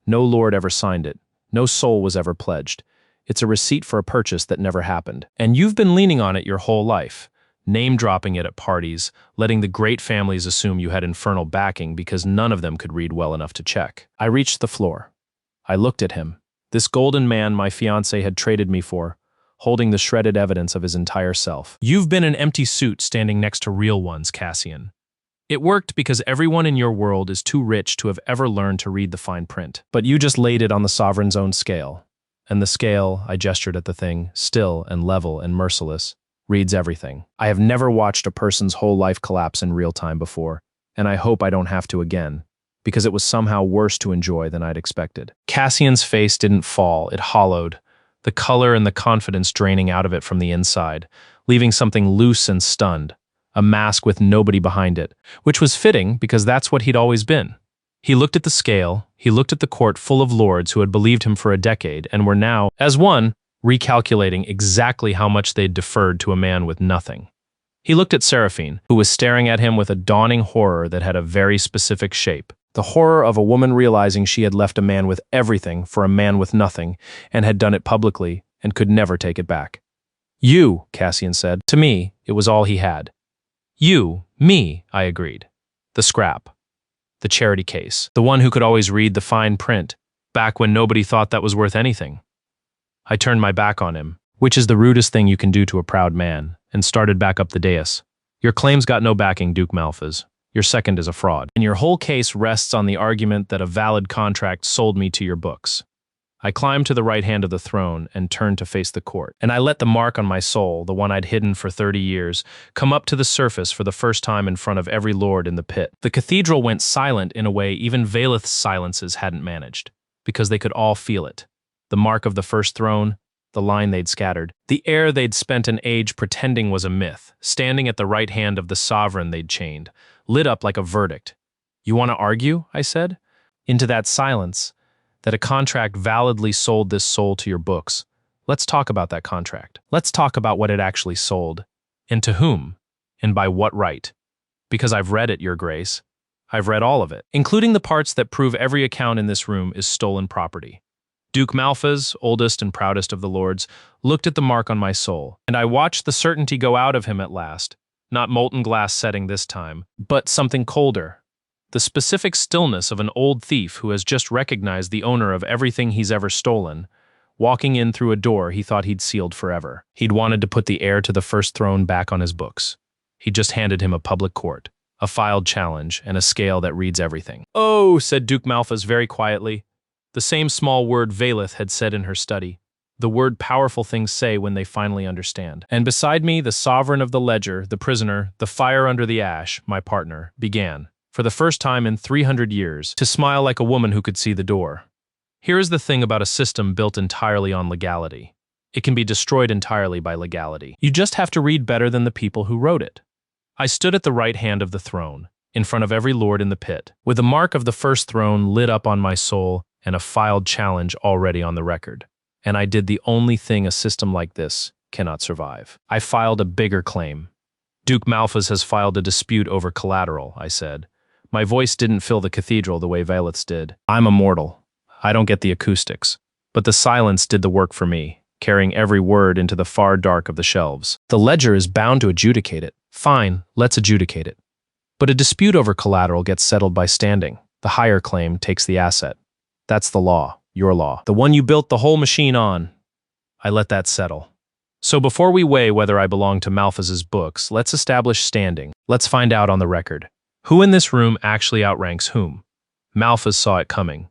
Speaker 1: No lord ever signed it. No soul was ever pledged. It's a receipt for a purchase that never happened. And you've been leaning on it your whole life, name-dropping it at parties, letting the great families assume you had infernal backing because none of them could read well enough to check. I reached the floor. I looked at him. This golden man my fiancé had traded me for, holding the shredded evidence of his entire self. You've been an empty suit standing next to real ones, Cassian. It worked because everyone in your world is too rich to have ever learned to read the fine print. But you just laid it on the sovereign's own scale. And the scale, I gestured at the thing, still and level and merciless, reads everything. I have never watched a person's whole life collapse in real time before, and I hope I don't have to again, because it was somehow worse to enjoy than I'd expected. Cassian's face didn't fall, it hollowed, the color and the confidence draining out of it from the inside, leaving something loose and stunned, a mask with nobody behind it, which was fitting because that's what he'd always been. He looked at the scale, he looked at the court full of lords who had believed him for a decade and were now, as one, recalculating exactly how much they'd deferred to a man with nothing. He looked at Seraphine, who was staring at him with a dawning horror that had a very specific shape. The horror of a woman realizing she had left a man with everything for a man with nothing, and had done it publicly, and could never take it back. You, Cassian said. To me, it was all he had. You, me, I agreed. The scrap. The charity case. The one who could always read the fine print, back when nobody thought that was worth anything. I turned my back on him, which is the rudest thing you can do to a proud man, and started back up the dais. Your claim's got no backing, Duke Malphas. Your second is a fraud. And your whole case rests on the argument that a valid contract sold me to your books. I climbed to the right hand of the throne and turned to face the court. And I let the mark on my soul, the one I'd hidden for 30 years, come up to the surface for the first time in front of every lord in the pit. The cathedral went silent in a way even Valeth's silences hadn't managed, because they could all feel it. The mark of the first throne, the line they'd scattered, the air they'd spent an age pretending was a myth, standing at the right hand of the sovereign they'd chained, lit up like a verdict. "You want to argue?" I said. Into that silence, that a contract validly sold this soul to your books. Let's talk about that contract. Let's talk about what it actually sold. And to whom? And by what right? Because I've read it, Your Grace. I've read all of it, including the parts that prove every account in this room is stolen property. Duke Malphas, oldest and proudest of the lords, looked at the mark on my soul, and I watched the certainty go out of him at last. Not molten glass setting this time, but something colder. The specific stillness of an old thief who has just recognized the owner of everything he's ever stolen, walking in through a door he thought he'd sealed forever. He'd wanted to put the heir to the first throne back on his books. He just handed him a public court, a filed challenge, and a scale that reads everything. "Oh," said Duke Malphas very quietly. The same small word Valeth had said in her study. The word powerful things say when they finally understand. And beside me, the sovereign of the ledger, the prisoner, the fire under the ash, my partner, began, for the first time in 300 years, to smile like a woman who could see the door. Here is the thing about a system built entirely on legality. It can be destroyed entirely by legality. You just have to read better than the people who wrote it. I stood at the right hand of the throne, in front of every lord in the pit, with the mark of the first throne lit up on my soul and a filed challenge already on the record. And I did the only thing a system like this cannot survive. I filed a bigger claim. Duke Malphas has filed a dispute over collateral, I said. My voice didn't fill the cathedral the way Valeth's did. I'm immortal. I don't get the acoustics. But the silence did the work for me, carrying every word into the far dark of the shelves. The ledger is bound to adjudicate it. Fine, let's adjudicate it. But a dispute over collateral gets settled by standing. The higher claim takes the asset. That's the law, your law, the one you built the whole machine on. I let that settle. So before we weigh whether I belong to Malphas's books, let's establish standing. Let's find out on the record. Who in this room actually outranks whom? Malphas saw it coming.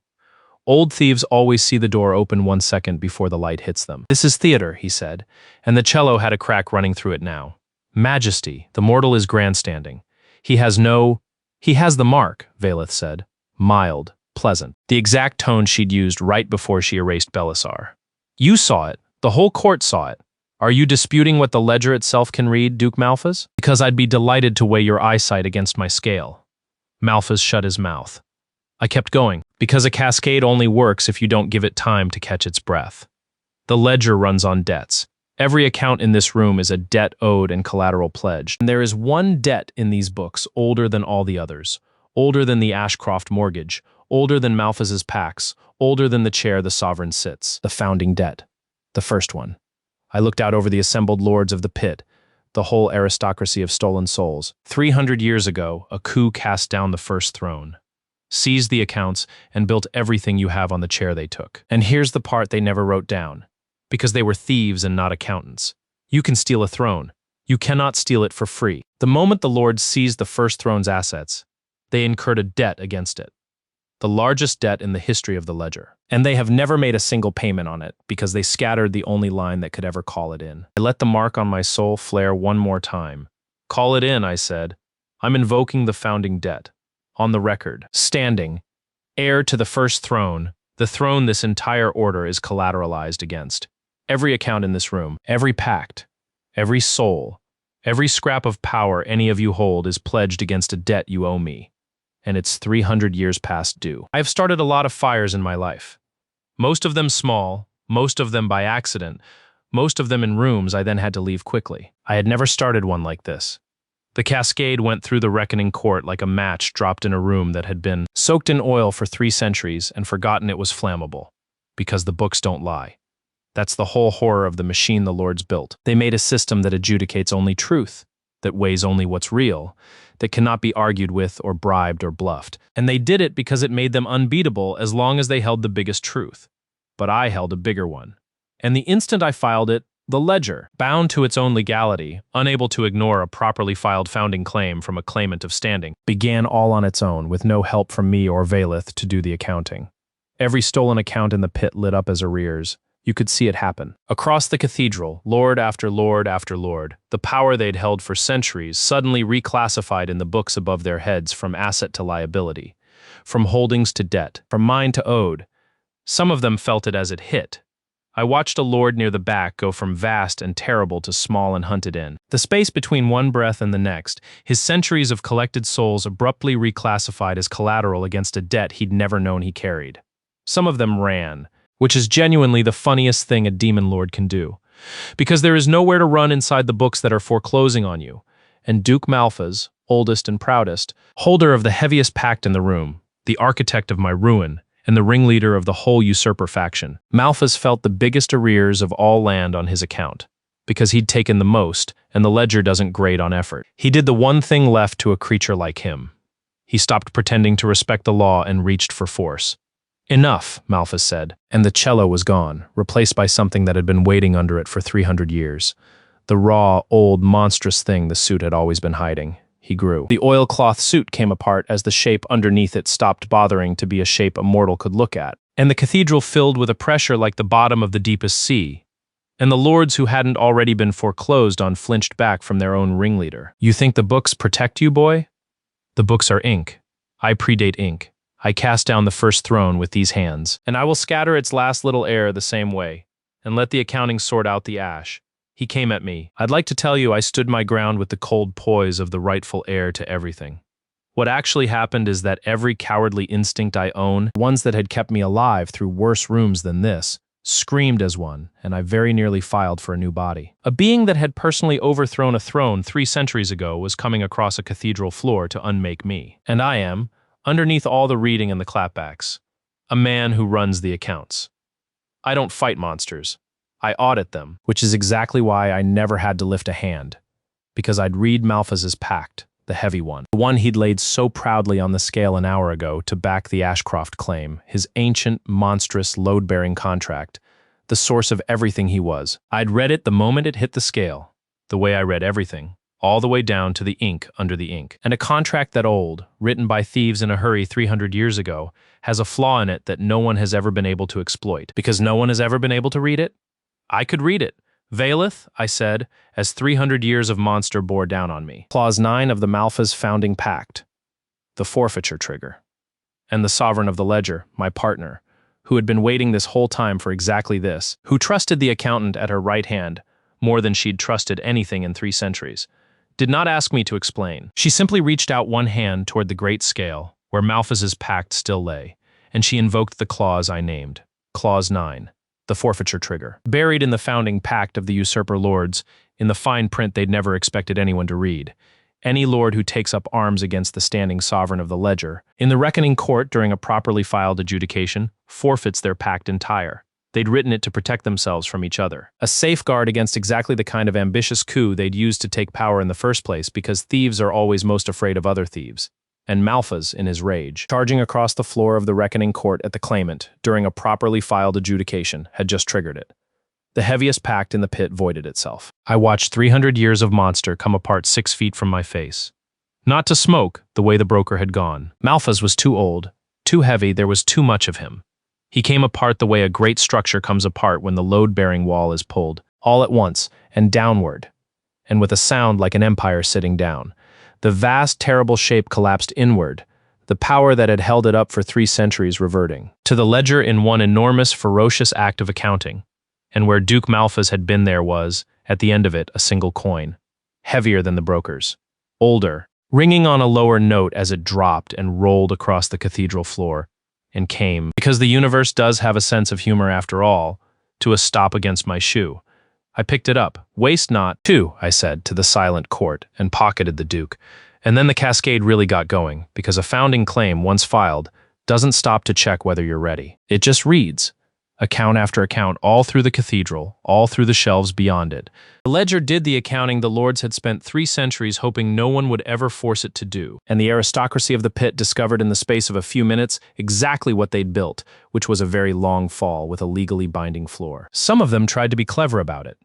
Speaker 1: Old thieves always see the door open 1 second before the light hits them. This is theater, he said, and the cello had a crack running through it now. Majesty, the mortal is grandstanding. He has the mark, Valeth said. Mild, pleasant. The exact tone she'd used right before she erased Belisar. You saw it. The whole court saw it. Are you disputing what the ledger itself can read, Duke Malphas? Because I'd be delighted to weigh your eyesight against my scale. Malphas shut his mouth. I kept going, because a cascade only works if you don't give it time to catch its breath. The ledger runs on debts. Every account in this room is a debt owed and collateral pledged. And there is one debt in these books older than all the others, older than the Ashcroft mortgage, older than Malphas's Pax, older than the chair the sovereign sits, the founding debt, the first one. I looked out over the assembled lords of the pit, the whole aristocracy of stolen souls. 300 years ago, a coup cast down the first throne, seized the accounts, and built everything you have on the chair they took. And here's the part they never wrote down, because they were thieves and not accountants. You can steal a throne. You cannot steal it for free. The moment the lords seized the first throne's assets, they incurred a debt against it, the largest debt in the history of the ledger. And they have never made a single payment on it because they scattered the only line that could ever call it in. I let the mark on my soul flare one more time. Call it in, I said. I'm invoking the founding debt. On the record, standing, heir to the first throne, the throne this entire order is collateralized against. Every account in this room, every pact, every soul, every scrap of power any of you hold is pledged against a debt you owe me. And it's 300 years past due. I have started a lot of fires in my life. Most of them small, most of them by accident, most of them in rooms I then had to leave quickly. I had never started one like this. The cascade went through the reckoning court like a match dropped in a room that had been soaked in oil for 3 centuries and forgotten it was flammable. Because the books don't lie. That's the whole horror of the machine the lords built. They made a system that adjudicates only truth, that weighs only what's real, that cannot be argued with or bribed or bluffed. And they did it because it made them unbeatable as long as they held the biggest truth. But I held a bigger one. And the instant I filed it, the ledger, bound to its own legality, unable to ignore a properly filed founding claim from a claimant of standing, began all on its own with no help from me or Valeth to do the accounting. Every stolen account in the pit lit up as arrears. You could see it happen. Across the cathedral, lord after lord after lord, the power they'd held for centuries suddenly reclassified in the books above their heads from asset to liability, from holdings to debt, from mine to owed. Some of them felt it as it hit. I watched a lord near the back go from vast and terrible to small and hunted in. The space between one breath and the next, his centuries of collected souls abruptly reclassified as collateral against a debt he'd never known he carried. Some of them ran, which is genuinely the funniest thing a demon lord can do, because there is nowhere to run inside the books that are foreclosing on you. And Duke Malphas, oldest and proudest, holder of the heaviest pact in the room, the architect of my ruin, and the ringleader of the whole usurper faction, Malphas felt the biggest arrears of all land on his account, because he'd taken the most, and the ledger doesn't grade on effort. He did the one thing left to a creature like him. He stopped pretending to respect the law and reached for force. Enough, Malphas said, and the cello was gone, replaced by something that had been waiting under it for 300 years. The raw, old, monstrous thing the suit had always been hiding. He grew. The oilcloth suit came apart as the shape underneath it stopped bothering to be a shape a mortal could look at, and the cathedral filled with a pressure like the bottom of the deepest sea. And the lords who hadn't already been foreclosed on flinched back from their own ringleader. You think the books protect you, boy? The books are ink. I predate ink. I cast down the first throne with these hands, and I will scatter its last little heir the same way, and let the accounting sort out the ash. He came at me. I'd like to tell you I stood my ground with the cold poise of the rightful heir to everything. What actually happened is that every cowardly instinct I own, ones that had kept me alive through worse rooms than this, screamed as one, and I very nearly filed for a new body. A being that had personally overthrown a throne 3 centuries ago was coming across a cathedral floor to unmake me. And I am, underneath all the reading and the clapbacks, a man who runs the accounts. I don't fight monsters. I audit them, which is exactly why I never had to lift a hand, because I'd read Malphas's pact, the heavy one, the one he'd laid so proudly on the scale an hour ago to back the Ashcroft claim, his ancient, monstrous, load-bearing contract, the source of everything he was. I'd read it the moment it hit the scale, the way I read everything, all the way down to the ink under the ink. And a contract that old, written by thieves in a hurry 300 years ago, has a flaw in it that no one has ever been able to exploit. Because no one has ever been able to read it? I could read it. Vaileth, I said, as 300 years of monster bore down on me. Clause 9 of the Malphas founding pact, the forfeiture trigger. And the sovereign of the ledger, my partner, who had been waiting this whole time for exactly this, who trusted the accountant at her right hand more than she'd trusted anything in 3 centuries, did not ask me to explain. She simply reached out one hand toward the great scale, where Malphas's pact still lay, and she invoked the clause I named, Clause 9. The forfeiture trigger. Buried in the founding pact of the usurper lords, in the fine print they'd never expected anyone to read. Any lord who takes up arms against the standing sovereign of the ledger, in the reckoning court during a properly filed adjudication, forfeits their pact entire. They'd written it to protect themselves from each other. A safeguard against exactly the kind of ambitious coup they'd used to take power in the first place, because thieves are always most afraid of other thieves. And Malphas, in his rage, charging across the floor of the reckoning court at the claimant during a properly filed adjudication, had just triggered it. The heaviest pact in the pit voided itself. I watched 300 years of monster come apart 6 feet from my face. Not to smoke, the way the broker had gone. Malphas was too old, too heavy, there was too much of him. He came apart the way a great structure comes apart when the load-bearing wall is pulled, all at once, and downward, and with a sound like an empire sitting down. The vast, terrible shape collapsed inward, the power that had held it up for 3 centuries reverting to the ledger in one enormous, ferocious act of accounting. And where Duke Malphas had been there was, at the end of it, a single coin, heavier than the broker's, older, ringing on a lower note as it dropped and rolled across the cathedral floor, and came, because the universe does have a sense of humor after all, to a stop against my shoe. I picked it up. Waste not. 2, I said to the silent court, and pocketed the Duke. And then the cascade really got going, because a founding claim, once filed, doesn't stop to check whether you're ready. It just reads, account after account, all through the cathedral, all through the shelves beyond it. The ledger did the accounting the lords had spent 3 centuries hoping no one would ever force it to do, and the aristocracy of the pit discovered in the space of a few minutes exactly what they'd built, which was a very long fall with a legally binding floor. Some of them tried to be clever about it.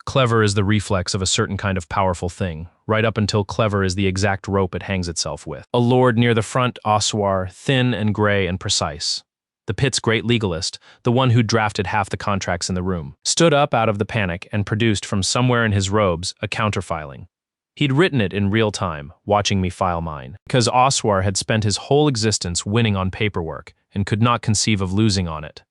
Speaker 1: Clever is the reflex of a certain kind of powerful thing, right up until clever is the exact rope it hangs itself with. A lord near the front ossuary, thin and gray and precise. The pit's great legalist, the one who drafted half the contracts in the room, stood up out of the panic and produced from somewhere in his robes a counterfiling. He'd written it in real time, watching me file mine, because Oswar had spent his whole existence winning on paperwork and could not conceive of losing on it.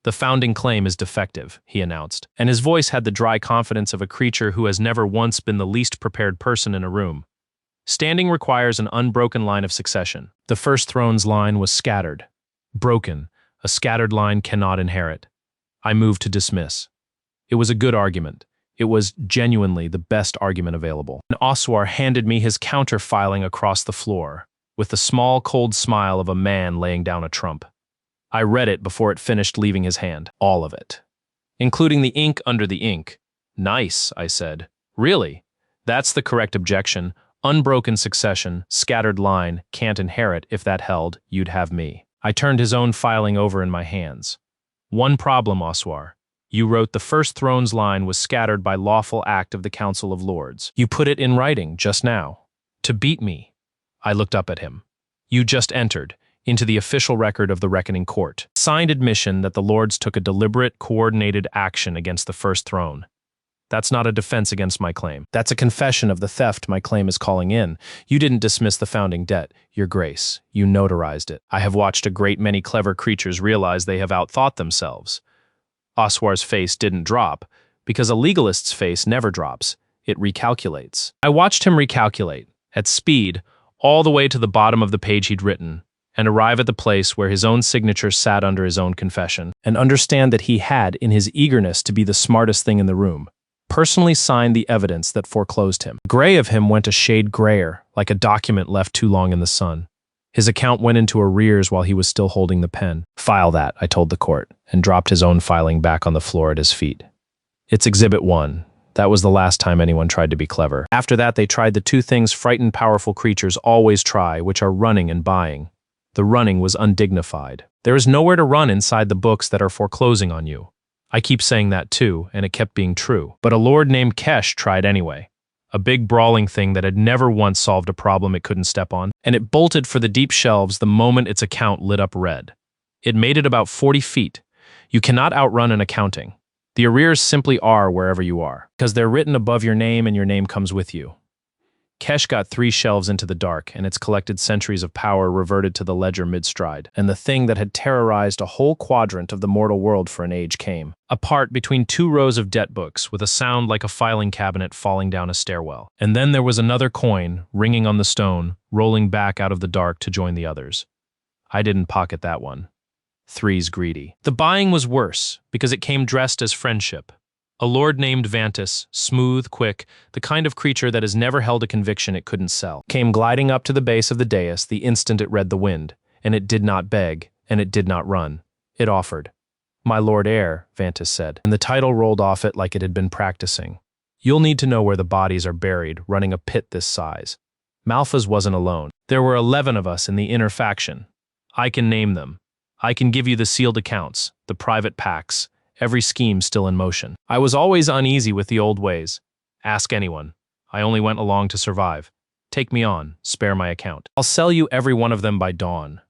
Speaker 1: The founding claim is defective, he announced, and his voice had the dry confidence of a creature who has never once been the least prepared person in a room. Standing requires an unbroken line of succession. The first throne's line was scattered. Broken. A scattered line cannot inherit. I moved to dismiss. It was a good argument. It was genuinely the best argument available. And Oswar handed me his counter-filing across the floor, with the small, cold smile of a man laying down a trump. I read it before it finished leaving his hand. All of it. Including the ink under the ink. Nice, I said. Really? That's the correct objection. Unbroken succession, scattered line, can't inherit. If that held, you'd have me. I turned his own filing over in my hands. One problem, Oswar. You wrote the first throne's line was scattered by lawful act of the Council of Lords. You put it in writing just now. To beat me. I looked up at him. You just entered into the official record of the Reckoning Court. Signed admission that the Lords took a deliberate, coordinated action against the first throne. That's not a defense against my claim. That's a confession of the theft my claim is calling in. You didn't dismiss the founding debt, Your Grace. You notarized it. I have watched a great many clever creatures realize they have outthought themselves. Oswar's face didn't drop, because a legalist's face never drops. It recalculates. I watched him recalculate, at speed, all the way to the bottom of the page he'd written, and arrive at the place where his own signature sat under his own confession, and understand that he had, in his eagerness to be the smartest thing in the room, personally signed the evidence that foreclosed him. Gray of him went a shade grayer, like a document left too long in the sun. His account went into arrears while he was still holding the pen. File that, I told the court, and dropped his own filing back on the floor at his feet. It's Exhibit 1. That was the last time anyone tried to be clever. After that, they tried the two things frightened, powerful creatures always try, which are running and buying. The running was undignified. There is nowhere to run inside the books that are foreclosing on you. I keep saying that too, and it kept being true. But a lord named Kesh tried anyway. A big brawling thing that had never once solved a problem it couldn't step on, and it bolted for the deep shelves the moment its account lit up red. It made it about 40 feet. You cannot outrun an accounting. The arrears simply are wherever you are, because they're written above your name and your name comes with you. Kesh got 3 shelves into the dark, and its collected centuries of power reverted to the ledger mid-stride, and the thing that had terrorized a whole quadrant of the mortal world for an age came. Apart between 2 rows of debt books, with a sound like a filing cabinet falling down a stairwell. And then there was another coin, ringing on the stone, rolling back out of the dark to join the others. I didn't pocket that one. 3's greedy. The buying was worse, because it came dressed as friendship. A lord named Vantis, smooth, quick, the kind of creature that has never held a conviction it couldn't sell, came gliding up to the base of the dais the instant it read the wind, and it did not beg, and it did not run. It offered. My lord heir, Vantis said, and the title rolled off it like it had been practicing. You'll need to know where the bodies are buried, running a pit this size. Malphas wasn't alone. There were 11 of us in the inner faction. I can name them. I can give you the sealed accounts, the private pacts, every scheme still in motion. I was always uneasy with the old ways. Ask anyone. I only went along to survive. Take me on, spare my account. I'll sell you every one of them by dawn.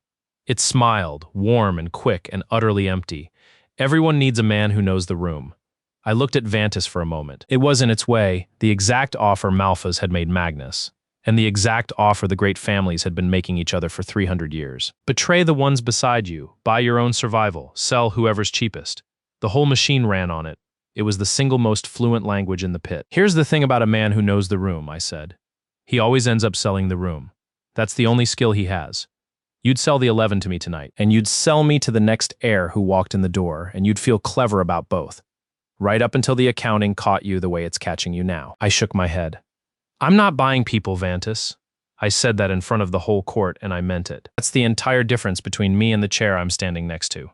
Speaker 1: It smiled, warm and quick and utterly empty. Everyone needs a man who knows the room. I looked at Vantis for a moment. It was in its way the exact offer Malphas had made Magnus, and the exact offer the great families had been making each other for 300 years. Betray the ones beside you, buy your own survival, sell whoever's cheapest. The whole machine ran on it. It was the single most fluent language in the pit. Here's the thing about a man who knows the room, I said. He always ends up selling the room. That's the only skill he has. You'd sell the 11 to me tonight, and you'd sell me to the next heir who walked in the door, and you'd feel clever about both. Right up until the accounting caught you the way it's catching you now. I shook my head. I'm not buying people, Vantis. I said that in front of the whole court, and I meant it. That's the entire difference between me and the chair I'm standing next to.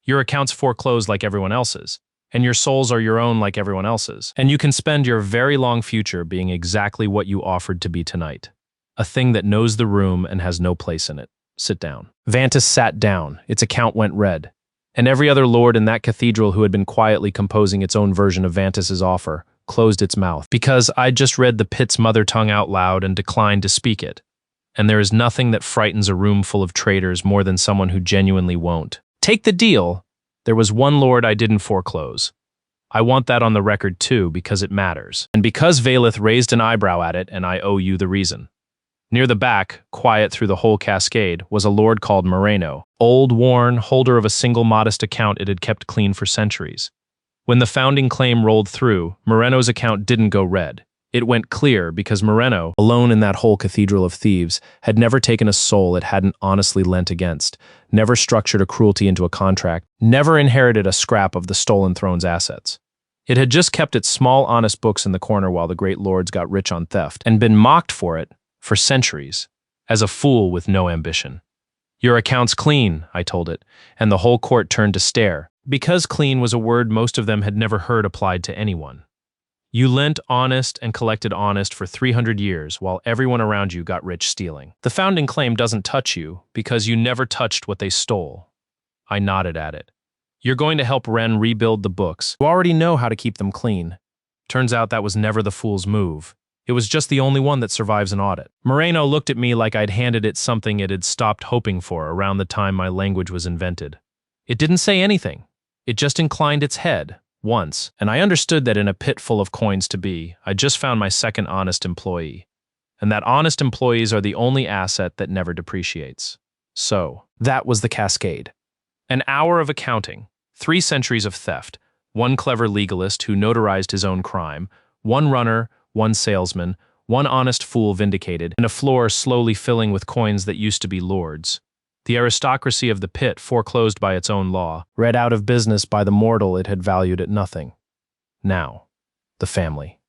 Speaker 1: Your account's foreclosed like everyone else's, and your souls are your own like everyone else's. And you can spend your very long future being exactly what you offered to be tonight. A thing that knows the room and has no place in it. Sit down. Vantis sat down. Its account went red. And every other lord in that cathedral who had been quietly composing its own version of Vantis's offer closed its mouth, because I'd just read the pit's mother tongue out loud and declined to speak it. And there is nothing that frightens a room full of traitors more than someone who genuinely won't. Take the deal. There was one lord I didn't foreclose. I want that on the record too, because it matters. And because Valith raised an eyebrow at it, and I owe you the reason. Near the back, quiet through the whole cascade, was a lord called Moreno, old, worn, holder of a single modest account it had kept clean for centuries. When the founding claim rolled through, Moreno's account didn't go red. It went clear because Moreno, alone in that whole cathedral of thieves, had never taken a soul it hadn't honestly lent against, never structured a cruelty into a contract, never inherited a scrap of the stolen throne's assets. It had just kept its small, honest books in the corner while the great lords got rich on theft, and been mocked for it, for centuries, as a fool with no ambition. Your account's clean, I told it, and the whole court turned to stare, because clean was a word most of them had never heard applied to anyone. You lent honest and collected honest for 300 years while everyone around you got rich stealing. The founding claim doesn't touch you because you never touched what they stole. I nodded at it. You're going to help Ren rebuild the books. You already know how to keep them clean. Turns out that was never the fool's move. It was just the only one that survives an audit. Moreno looked at me like I'd handed it something it had stopped hoping for around the time my language was invented. It didn't say anything. It just inclined its head. Once, and I understood that in a pit full of coins to be, I just found my second honest employee. And that honest employees are the only asset that never depreciates. So, that was the cascade. An hour of accounting, 3 centuries of theft, one clever legalist who notarized his own crime, one runner, one salesman, one honest fool vindicated, and a floor slowly filling with coins that used to be lords. The aristocracy of the pit foreclosed by its own law, read out of business by the mortal it had valued at nothing. Now, the family.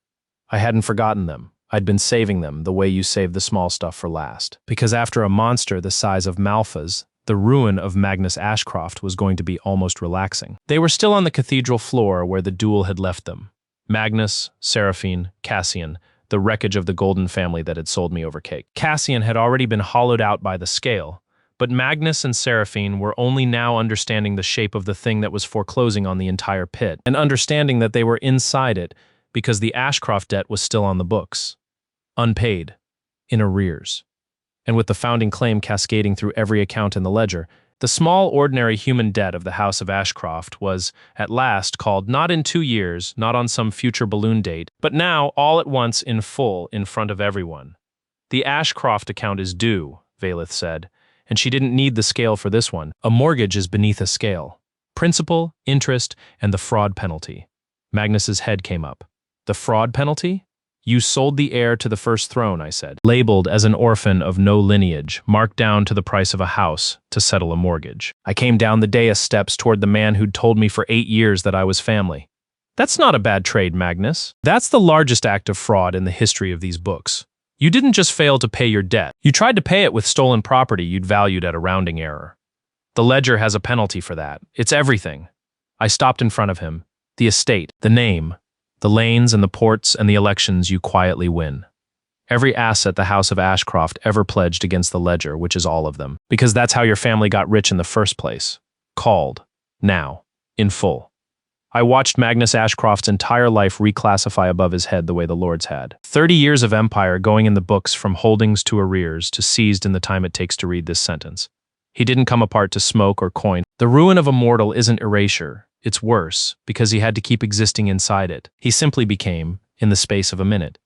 Speaker 1: I hadn't forgotten them. I'd been saving them the way you save the small stuff for last. Because after a monster the size of Malfa's, the ruin of Magnus Ashcroft was going to be almost relaxing. They were still on the cathedral floor where the duel had left them. Magnus, Seraphine, Cassian, the wreckage of the golden family that had sold me over cake. Cassian had already been hollowed out by the scale, but Magnus and Seraphine were only now understanding the shape of the thing that was foreclosing on the entire pit, and understanding that they were inside it because the Ashcroft debt was still on the books. Unpaid. In arrears. And with the founding claim cascading through every account in the ledger, the small, ordinary human debt of the House of Ashcroft was, at last, called not in 2 years, not on some future balloon date, but now, all at once, in full, in front of everyone. The Ashcroft account is due, Valith said, and she didn't need the scale for this one. A mortgage is beneath a scale. Principal, interest, and the fraud penalty. Magnus's head came up. The fraud penalty? You sold the heir to the first throne, I said. Labeled as an orphan of no lineage, marked down to the price of a house to settle a mortgage. I came down the dais steps toward the man who'd told me for 8 years that I was family. That's not a bad trade, Magnus. That's the largest act of fraud in the history of these books. You didn't just fail to pay your debt. You tried to pay it with stolen property you'd valued at a rounding error. The ledger has a penalty for that. It's everything. I stopped in front of him. The estate, the name, the lanes and the ports and the elections you quietly win. Every asset the House of Ashcroft ever pledged against the ledger, which is all of them. Because that's how your family got rich in the first place. Called. Now. In full. I watched Magnus Ashcroft's entire life reclassify above his head the way the lords had. 30 years of empire going in the books from holdings to arrears to seized in the time it takes to read this sentence. He didn't come apart to smoke or coin. The ruin of a mortal isn't erasure. It's worse, because he had to keep existing inside it. He simply became, in the space of a minute,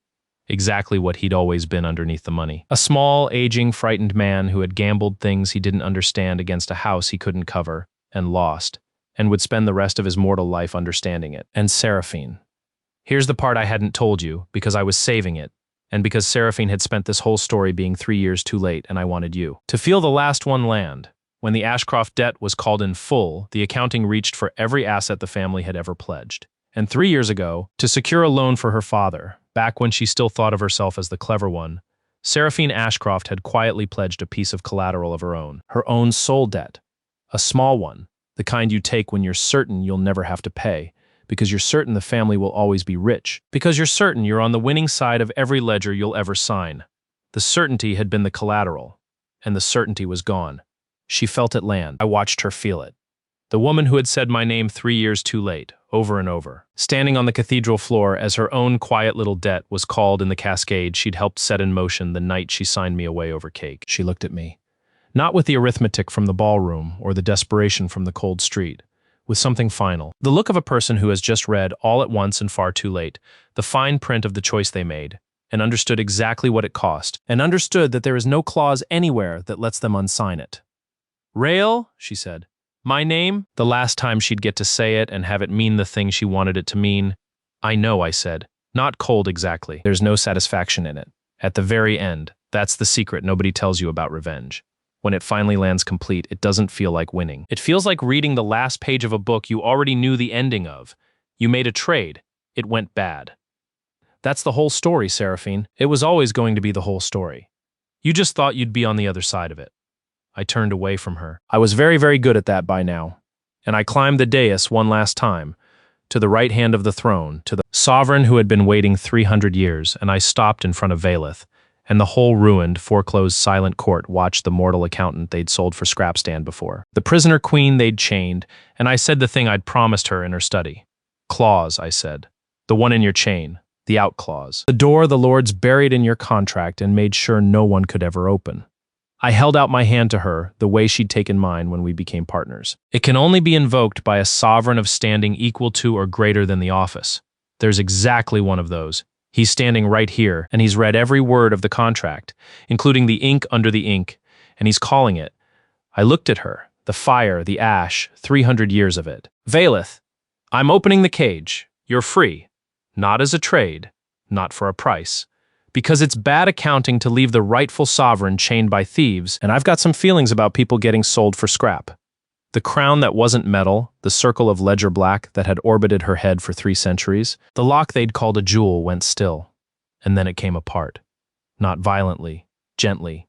Speaker 1: exactly what he'd always been underneath the money. A small, aging, frightened man who had gambled things he didn't understand against a house he couldn't cover, and lost, and would spend the rest of his mortal life understanding it. And Seraphine. Here's the part I hadn't told you, because I was saving it, and because Seraphine had spent this whole story being 3 years too late, and I wanted you to feel the last one land. When the Ashcroft debt was called in full, the accounting reached for every asset the family had ever pledged. And 3 years ago, to secure a loan for her father, back when she still thought of herself as the clever one, Seraphine Ashcroft had quietly pledged a piece of collateral of her own soul debt. A small one, the kind you take when you're certain you'll never have to pay, because you're certain the family will always be rich, because you're certain you're on the winning side of every ledger you'll ever sign. The certainty had been the collateral, and the certainty was gone. She felt it land. I watched her feel it. The woman who had said my name 3 years too late, over and over, standing on the cathedral floor as her own quiet little debt was called in the cascade she'd helped set in motion the night she signed me away over cake. She looked at me. Not with the arithmetic from the ballroom or the desperation from the cold street. With something final. The look of a person who has just read all at once and far too late, the fine print of the choice they made, and understood exactly what it cost, and understood that there is no clause anywhere that lets them unsign it. "Rail," she said. "My name?" The last time she'd get to say it and have it mean the thing she wanted it to mean. "I know," I said. Not cold exactly. There's no satisfaction in it. At the very end, that's the secret nobody tells you about revenge. When it finally lands complete, it doesn't feel like winning. It feels like reading the last page of a book you already knew the ending of. You made a trade. It went bad. That's the whole story, Seraphine. It was always going to be the whole story. You just thought you'd be on the other side of it. I turned away from her. I was very, very good at that by now. And I climbed the dais one last time, to the right hand of the throne, to the sovereign who had been waiting 300 years, and I stopped in front of Valeth. And the whole ruined, foreclosed, silent court watched the mortal accountant they'd sold for scrap stand before. The prisoner queen they'd chained, and I said the thing I'd promised her in her study. "Clause," I said. "The one in your chain. The out clause. The door the lords buried in your contract and made sure no one could ever open." I held out my hand to her, the way she'd taken mine when we became partners. "It can only be invoked by a sovereign of standing equal to or greater than the office. There's exactly one of those. He's standing right here, and he's read every word of the contract, including the ink under the ink, and he's calling it." I looked at her, the fire, the ash, 300 years of it. "Valeth, I'm opening the cage. You're free. Not as a trade, not for a price. Because it's bad accounting to leave the rightful sovereign chained by thieves, and I've got some feelings about people getting sold for scrap." The crown that wasn't metal, the circle of ledger black that had orbited her head for 3 centuries, the lock they'd called a jewel went still, and then it came apart. Not violently, gently,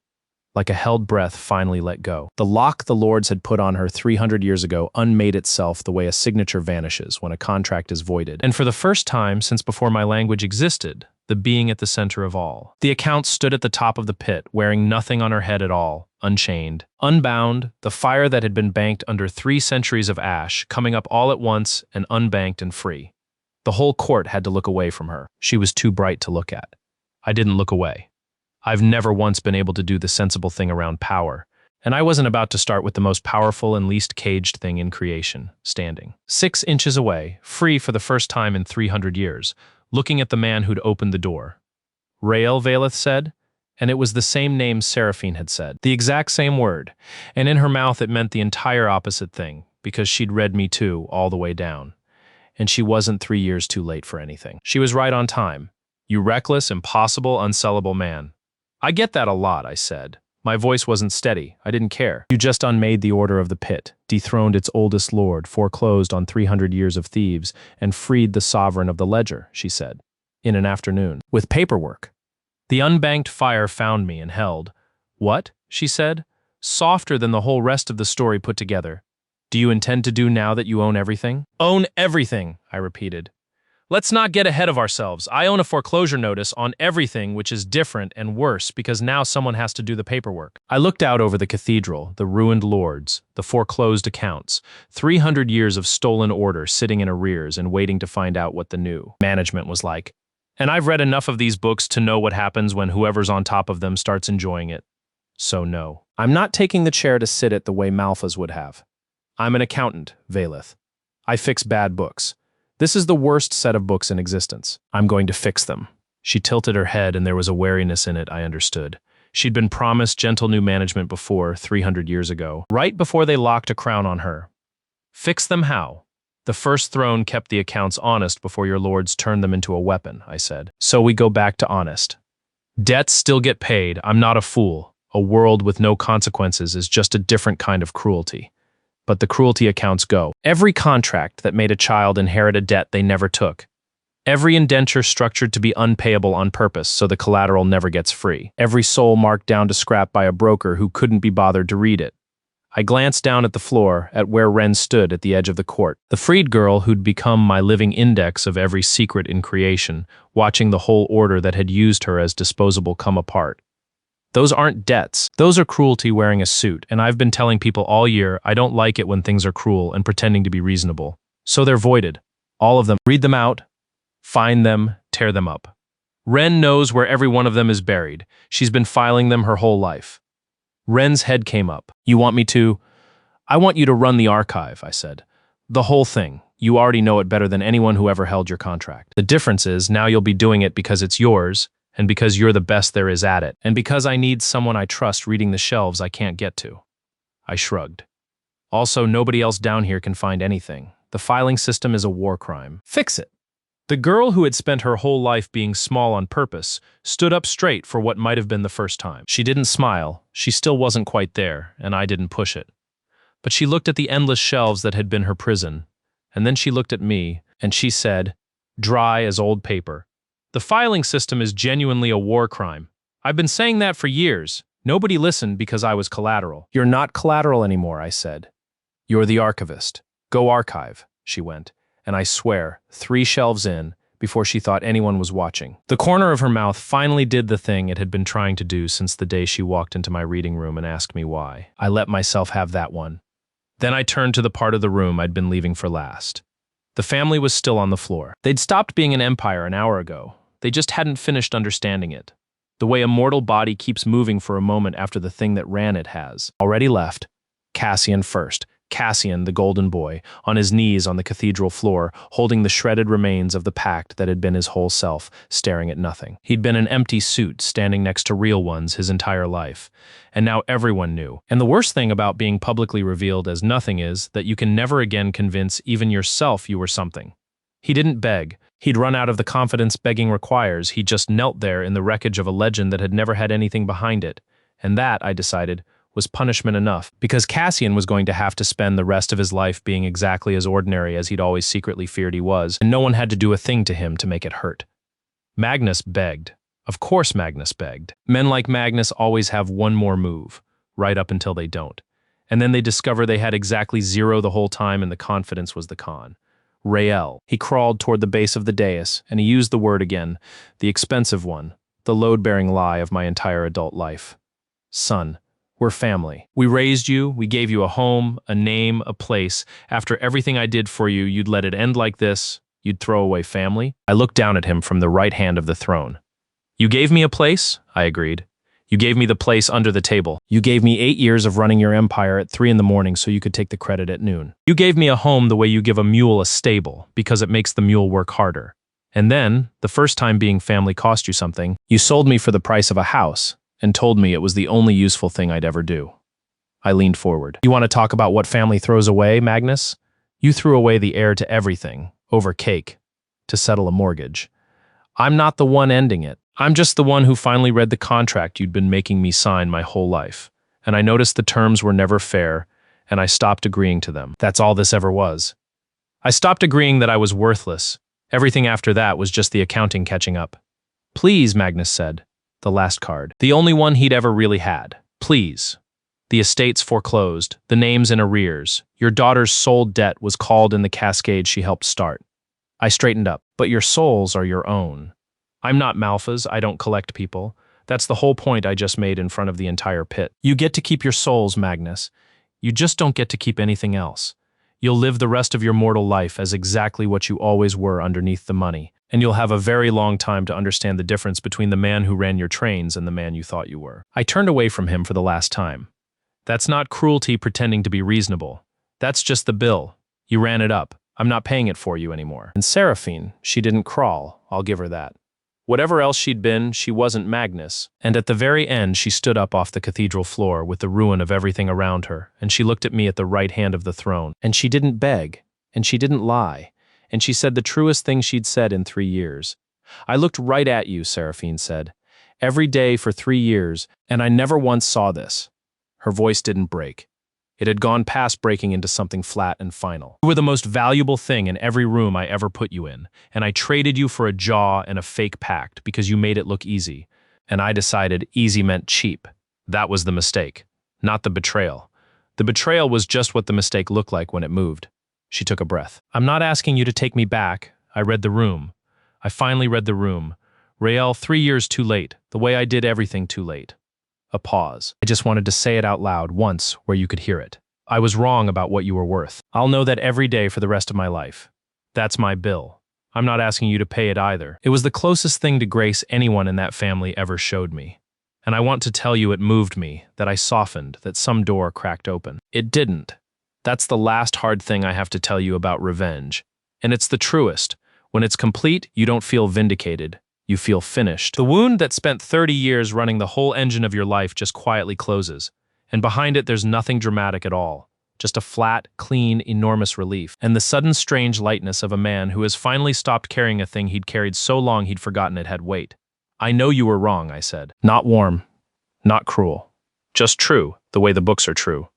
Speaker 1: like a held breath finally let go. The lock the lords had put on her 300 years ago unmade itself the way a signature vanishes when a contract is voided. And for the first time since before my language existed, the being at the center of all. The account stood at the top of the pit, wearing nothing on her head at all, unchained, unbound, the fire that had been banked under 3 centuries of ash, coming up all at once and unbanked and free. The whole court had to look away from her. She was too bright to look at. I didn't look away. I've never once been able to do the sensible thing around power, and I wasn't about to start with the most powerful and least caged thing in creation, standing 6 inches away, free for the first time in 300 years, looking at the man who'd opened the door. "Rael," Valeth said, and it was the same name Seraphine had said, the exact same word, and in her mouth it meant the entire opposite thing, because she'd read me too, all the way down. And she wasn't 3 years too late for anything. She was right on time. "You reckless, impossible, unsellable man." "I get that a lot," I said. My voice wasn't steady. I didn't care. "You just unmade the order of the pit, dethroned its oldest lord, foreclosed on 300 years of thieves, and freed the sovereign of the ledger," she said, "in an afternoon, with paperwork." The unbanked fire found me and held. "What?" she said, softer than the whole rest of the story put together. "Do you intend to do now that you own everything?" "Own everything," I repeated. "Let's not get ahead of ourselves. I own a foreclosure notice on everything, which is different and worse because now someone has to do the paperwork." I looked out over the cathedral, the ruined lords, the foreclosed accounts, 300 years of stolen order sitting in arrears and waiting to find out what the new management was like. And I've read enough of these books to know what happens when whoever's on top of them starts enjoying it. So no. I'm not taking the chair to sit it the way Malphas would have. I'm an accountant, Valeth. I fix bad books. This is the worst set of books in existence. I'm going to fix them. She tilted her head and there was a wariness in it I understood. She'd been promised gentle new management before, 300 years ago, right before they locked a crown on her. "Fix them how?" "The first throne kept the accounts honest before your lords turned them into a weapon," I said. "So we go back to honest. Debts still get paid. I'm not a fool. A world with no consequences is just a different kind of cruelty. But the cruelty accounts go. Every contract that made a child inherit a debt they never took. Every indenture structured to be unpayable on purpose so the collateral never gets free. Every soul marked down to scrap by a broker who couldn't be bothered to read it." I glanced down at the floor, at where Ren stood at the edge of the court, the freed girl who'd become my living index of every secret in creation, watching the whole order that had used her as disposable come apart. Those aren't debts. Those are cruelty wearing a suit, and I've been telling people all year I don't like it when things are cruel and pretending to be reasonable. So they're voided. All of them. Read them out, find them, tear them up. Ren knows where every one of them is buried. She's been filing them her whole life. Ren's head came up. You want me to? I want you to run the archive, I said. The whole thing. You already know it better than anyone who ever held your contract. The difference is now you'll be doing it because it's yours, and because you're the best there is at it, and because I need someone I trust reading the shelves I can't get to. I shrugged. Also, nobody else down here can find anything. The filing system is a war crime. Fix it. The girl who had spent her whole life being small on purpose stood up straight for what might have been the first time. She didn't smile, she still wasn't quite there, and I didn't push it. But she looked at the endless shelves that had been her prison, and then she looked at me, and she said, dry as old paper, "The filing system is genuinely a war crime. I've been saying that for years. Nobody listened because I was collateral." "You're not collateral anymore," I said. "You're the archivist. Go archive," she went. And I swear, 3 shelves in, before she thought anyone was watching. The corner of her mouth finally did the thing it had been trying to do since the day she walked into my reading room and asked me why. I let myself have that one. Then I turned to the part of the room I'd been leaving for last. The family was still on the floor. They'd stopped being an empire an hour ago. They just hadn't finished understanding it. The way a mortal body keeps moving for a moment after the thing that ran it has. Already left. Cassian first. Cassian, the golden boy, on his knees on the cathedral floor, holding the shredded remains of the pact that had been his whole self, staring at nothing. He'd been an empty suit standing next to real ones his entire life. And now everyone knew. And the worst thing about being publicly revealed as nothing is that you can never again convince even yourself you were something. He didn't beg. He'd run out of the confidence begging requires. He just knelt there in the wreckage of a legend that had never had anything behind it. And that, I decided, was punishment enough, because Cassian was going to have to spend the rest of his life being exactly as ordinary as he'd always secretly feared he was, and no one had to do a thing to him to make it hurt. Magnus begged. Of course Magnus begged. Men like Magnus always have one more move, right up until they don't. And then they discover they had exactly 0 the whole time and the confidence was the con. Rael. He crawled toward the base of the dais, and he used the word again, the expensive one, the load-bearing lie of my entire adult life. Son. We're family. We raised you, we gave you a home, a name, a place. After everything I did for you, you'd let it end like this? You'd throw away family? I looked down at him from the right hand of the throne. You gave me a place? I agreed. You gave me the place under the table. You gave me 8 years of running your empire at 3 in the morning so you could take the credit at noon. You gave me a home the way you give a mule a stable, because it makes the mule work harder. And then, the first time being family cost you something, you sold me for the price of a house, and told me it was the only useful thing I'd ever do. I leaned forward. You want to talk about what family throws away, Magnus? You threw away the heir to everything, over cake, to settle a mortgage. I'm not the one ending it. I'm just the one who finally read the contract you'd been making me sign my whole life. And I noticed the terms were never fair, and I stopped agreeing to them. That's all this ever was. I stopped agreeing that I was worthless. Everything after that was just the accounting catching up. Please, Magnus said. The last card. The only one he'd ever really had. Please. The estate's foreclosed, the name's in arrears. Your daughter's soul debt was called in the cascade she helped start. I straightened up. But your souls are your own. I'm not Malfa's, I don't collect people. That's the whole point I just made in front of the entire pit. You get to keep your souls, Magnus. You just don't get to keep anything else. You'll live the rest of your mortal life as exactly what you always were underneath the money. And you'll have a very long time to understand the difference between the man who ran your trains and the man you thought you were. I turned away from him for the last time. That's not cruelty pretending to be reasonable. That's just the bill. You ran it up. I'm not paying it for you anymore. And Seraphine, she didn't crawl, I'll give her that. Whatever else she'd been, she wasn't Magnus. And at the very end, she stood up off the cathedral floor with the ruin of everything around her, and she looked at me at the right hand of the throne. And she didn't beg, and she didn't lie. And she said the truest thing she'd said in 3 years. I looked right at you, Seraphine said. Every day for 3 years, and I never once saw this. Her voice didn't break. It had gone past breaking into something flat and final. You were the most valuable thing in every room I ever put you in, and I traded you for a jaw and a fake pact because you made it look easy. And I decided easy meant cheap. That was the mistake, not the betrayal. The betrayal was just what the mistake looked like when it moved. She took a breath. I'm not asking you to take me back. I read the room. I finally read the room. Rael, 3 years too late, the way I did everything too late. A pause. I just wanted to say it out loud once where you could hear it. I was wrong about what you were worth. I'll know that every day for the rest of my life. That's my bill. I'm not asking you to pay it either. It was the closest thing to grace anyone in that family ever showed me. And I want to tell you it moved me, that I softened, that some door cracked open. It didn't. That's the last hard thing I have to tell you about revenge. And it's the truest. When it's complete, you don't feel vindicated. You feel finished. The wound that spent 30 years running the whole engine of your life just quietly closes. And behind it, there's nothing dramatic at all. Just a flat, clean, enormous relief. And the sudden strange lightness of a man who has finally stopped carrying a thing he'd carried so long he'd forgotten it had weight. I know you were wrong, I said. Not warm. Not cruel. Just true, the way the books are true.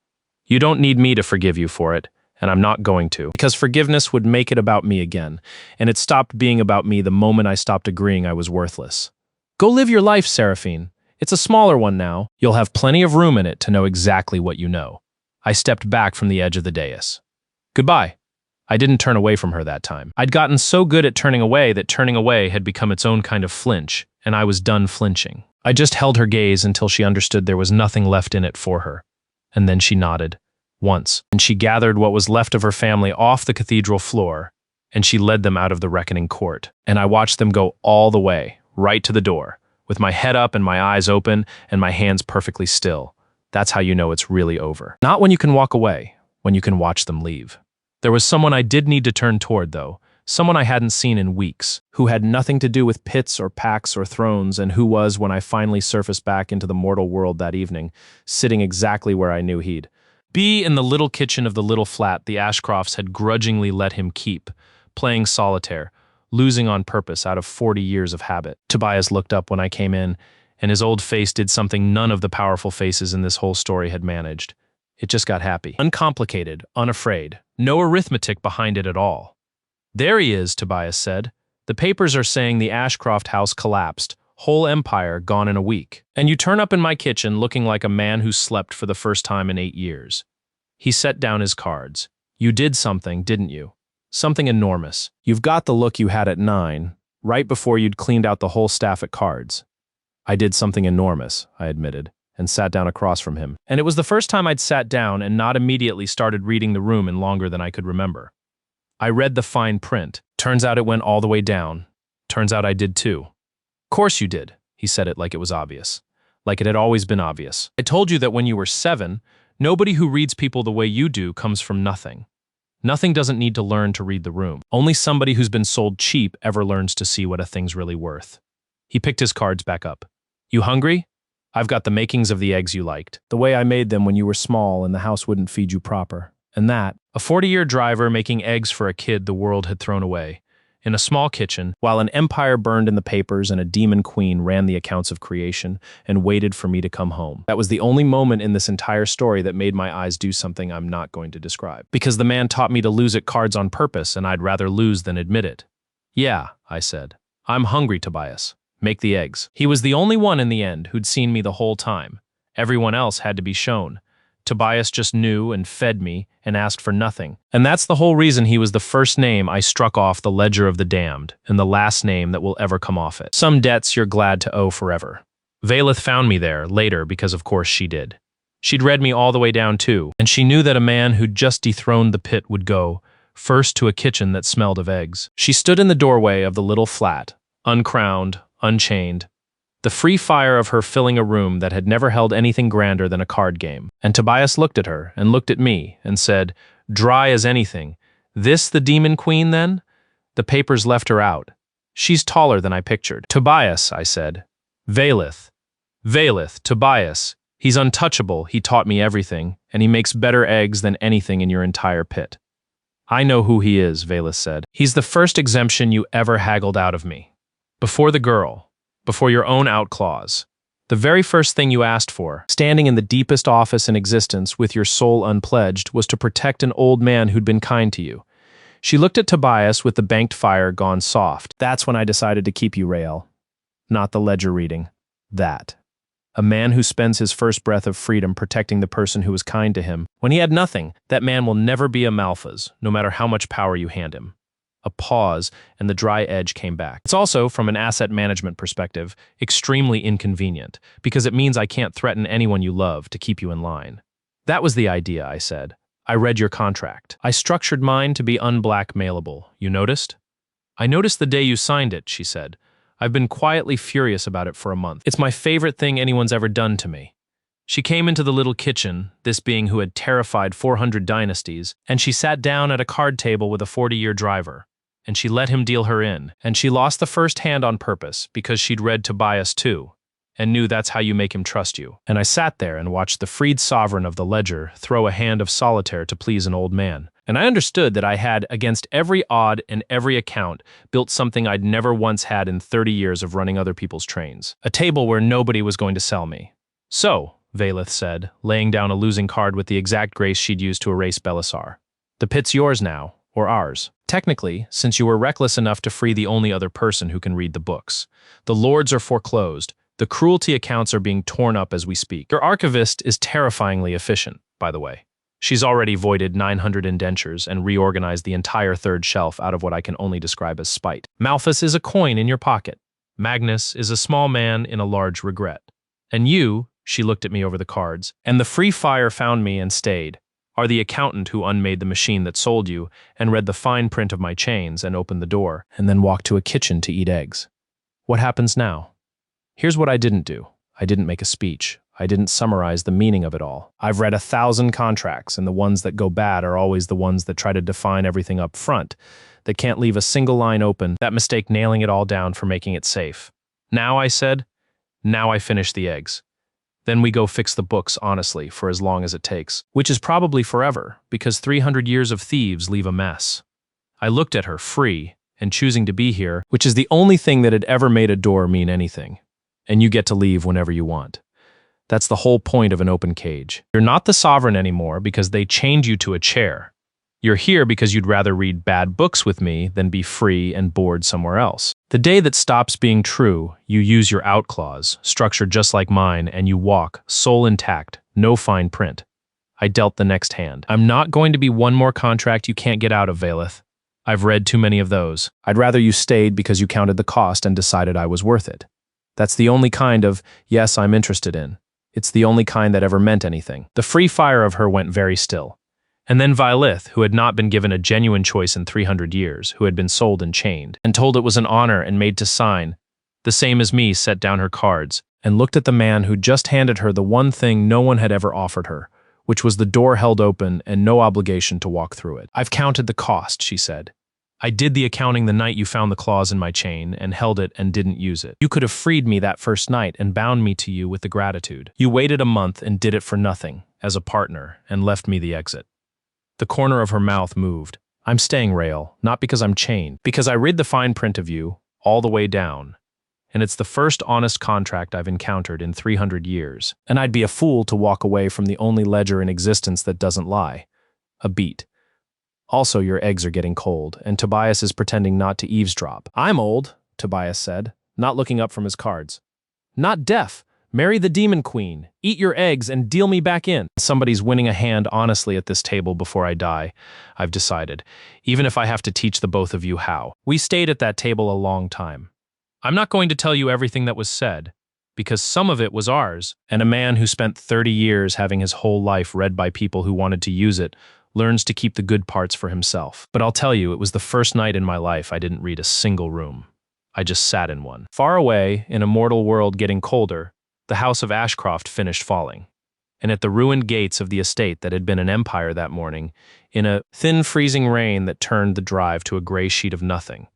Speaker 1: You don't need me to forgive you for it, and I'm not going to. Because forgiveness would make it about me again, and it stopped being about me the moment I stopped agreeing I was worthless. Go live your life, Seraphine. It's a smaller one now. You'll have plenty of room in it to know exactly what you know. I stepped back from the edge of the dais. Goodbye. I didn't turn away from her that time. I'd gotten so good at turning away that turning away had become its own kind of flinch, and I was done flinching. I just held her gaze until she understood there was nothing left in it for her. And then she nodded. Once. And she gathered what was left of her family off the cathedral floor, and she led them out of the reckoning court. And I watched them go all the way, right to the door, with my head up and my eyes open and my hands perfectly still. That's how you know it's really over. Not when you can walk away, when you can watch them leave. There was someone I did need to turn toward, though. Someone I hadn't seen in weeks, who had nothing to do with pits or packs or thrones, and who was, when I finally surfaced back into the mortal world that evening, sitting exactly where I knew he'd be, in the little kitchen of the little flat the Ashcrofts had grudgingly let him keep, playing solitaire, losing on purpose out of 40 years of habit. Tobias looked up when I came in, and his old face did something none of the powerful faces in this whole story had managed. It just got happy. Uncomplicated, unafraid, no arithmetic behind it at all. There he is, Tobias said. The papers are saying the Ashcroft house collapsed, whole empire gone in a week. And you turn up in my kitchen looking like a man who slept for the first time in 8 years. He set down his cards. You did something, didn't you? Something enormous. You've got the look you had at 9, right before you'd cleaned out the whole staff at cards. I did something enormous, I admitted, and sat down across from him. And it was the first time I'd sat down and not immediately started reading the room in longer than I could remember. I read the fine print. Turns out it went all the way down. Turns out I did too. Course you did, he said it like it was obvious. Like it had always been obvious. I told you that when you were 7, nobody who reads people the way you do comes from nothing. Nothing doesn't need to learn to read the room. Only somebody who's been sold cheap ever learns to see what a thing's really worth. He picked his cards back up. You hungry? I've got the makings of the eggs you liked. The way I made them when you were small and the house wouldn't feed you proper. And that, a 40-year driver making eggs for a kid the world had thrown away. In a small kitchen, while an empire burned in the papers and a demon queen ran the accounts of creation and waited for me to come home. That was the only moment in this entire story that made my eyes do something I'm not going to describe. Because the man taught me to lose at cards on purpose, and I'd rather lose than admit it. Yeah, I said. I'm hungry, Tobias. Make the eggs. He was the only one in the end who'd seen me the whole time. Everyone else had to be shown. Tobias just knew and fed me and asked for nothing. And that's the whole reason he was the first name I struck off the ledger of the damned and the last name that will ever come off it. Some debts you're glad to owe forever. Valeth found me there later because of course she did. She'd read me all the way down too, and she knew that a man who'd just dethroned the pit would go first to a kitchen that smelled of eggs. She stood in the doorway of the little flat, uncrowned, unchained, the free fire of her filling a room that had never held anything grander than a card game. And Tobias looked at her and looked at me and said, dry as anything, this the demon queen then? The papers left her out. She's taller than I pictured. Tobias, I said. Valeth, Tobias. He's untouchable, he taught me everything, and he makes better eggs than anything in your entire pit. I know who he is, Valeth said. He's the first exemption you ever haggled out of me. Before the girl. Before your own out clause. The very first thing you asked for, standing in the deepest office in existence with your soul unpledged, was to protect an old man who'd been kind to you. She looked at Tobias with the banked fire gone soft. That's when I decided to keep you, Rael. Not the ledger reading. That. A man who spends his first breath of freedom protecting the person who was kind to him. When he had nothing, that man will never be a Malphas, no matter how much power you hand him. A pause, and the dry edge came back. It's also, from an asset management perspective, extremely inconvenient, because it means I can't threaten anyone you love to keep you in line. That was the idea, I said. I read your contract. I structured mine to be unblackmailable. You noticed? I noticed the day you signed it, she said. I've been quietly furious about it for a month. It's my favorite thing anyone's ever done to me. She came into the little kitchen, this being who had terrified 400 dynasties, and she sat down at a card table with a 40-year driver, and she let him deal her in, and she lost the first hand on purpose because she'd read Tobias too, and knew that's how you make him trust you. And I sat there and watched the freed sovereign of the ledger throw a hand of solitaire to please an old man. And I understood that I had, against every odd and every account, built something I'd never once had in 30 years of running other people's trains. A table where nobody was going to sell me. So, Valeth said, laying down a losing card with the exact grace she'd used to erase Belisar. The pit's yours now, or ours. Technically, since you were reckless enough to free the only other person who can read the books. The lords are foreclosed. The cruelty accounts are being torn up as we speak. Your archivist is terrifyingly efficient, by the way. She's already voided 900 indentures and reorganized the entire third shelf out of what I can only describe as spite. Malthus is a coin in your pocket. Magnus is a small man in a large regret. And you, she looked at me over the cards, and the free fire found me and stayed, are the accountant who unmade the machine that sold you and read the fine print of my chains and opened the door and then walked to a kitchen to eat eggs. What happens now? Here's what I didn't do. I didn't make a speech. I didn't summarize the meaning of it all. I've read 1,000 contracts, and the ones that go bad are always the ones that try to define everything up front, that can't leave a single line open, that mistake nailing it all down for making it safe. Now, I said, now I finish the eggs. Then we go fix the books honestly for as long as it takes, which is probably forever, because 300 years of thieves leave a mess. I looked at her, free, and choosing to be here, which is the only thing that had ever made a door mean anything. And you get to leave whenever you want. That's the whole point of an open cage. You're not the sovereign anymore because they chained you to a chair. You're here because you'd rather read bad books with me than be free and bored somewhere else. The day that stops being true, you use your out clause, structured just like mine, and you walk, soul intact, no fine print. I dealt the next hand. I'm not going to be one more contract you can't get out of, Valeth. I've read too many of those. I'd rather you stayed because you counted the cost and decided I was worth it. That's the only kind of, yes, I'm interested in. It's the only kind that ever meant anything. The free fire of her went very still. And then Vailith, who had not been given a genuine choice in 300 years, who had been sold and chained, and told it was an honor and made to sign, the same as me, set down her cards, and looked at the man who just handed her the one thing no one had ever offered her, which was the door held open and no obligation to walk through it. I've counted the cost, she said. I did the accounting the night you found the clause in my chain and held it and didn't use it. You could have freed me that first night and bound me to you with the gratitude. You waited a month and did it for nothing, as a partner, and left me the exit. The corner of her mouth moved. I'm staying, Rael, not because I'm chained, because I read the fine print of you, all the way down. And it's the first honest contract I've encountered in 300 years. And I'd be a fool to walk away from the only ledger in existence that doesn't lie. A beat. Also, your eggs are getting cold, and Tobias is pretending not to eavesdrop. I'm old, Tobias said, not looking up from his cards. Not deaf. Marry the demon queen. Eat your eggs and deal me back in. Somebody's winning a hand honestly at this table before I die, I've decided, even if I have to teach the both of you how. We stayed at that table a long time. I'm not going to tell you everything that was said, because some of it was ours, and a man who spent 30 years having his whole life read by people who wanted to use it learns to keep the good parts for himself. But I'll tell you, it was the first night in my life I didn't read a single room. I just sat in one. Far away, in a mortal world getting colder, the house of Ashcroft finished falling. And at the ruined gates of the estate that had been an empire that morning, in a thin freezing rain that turned the drive to a gray sheet of nothing,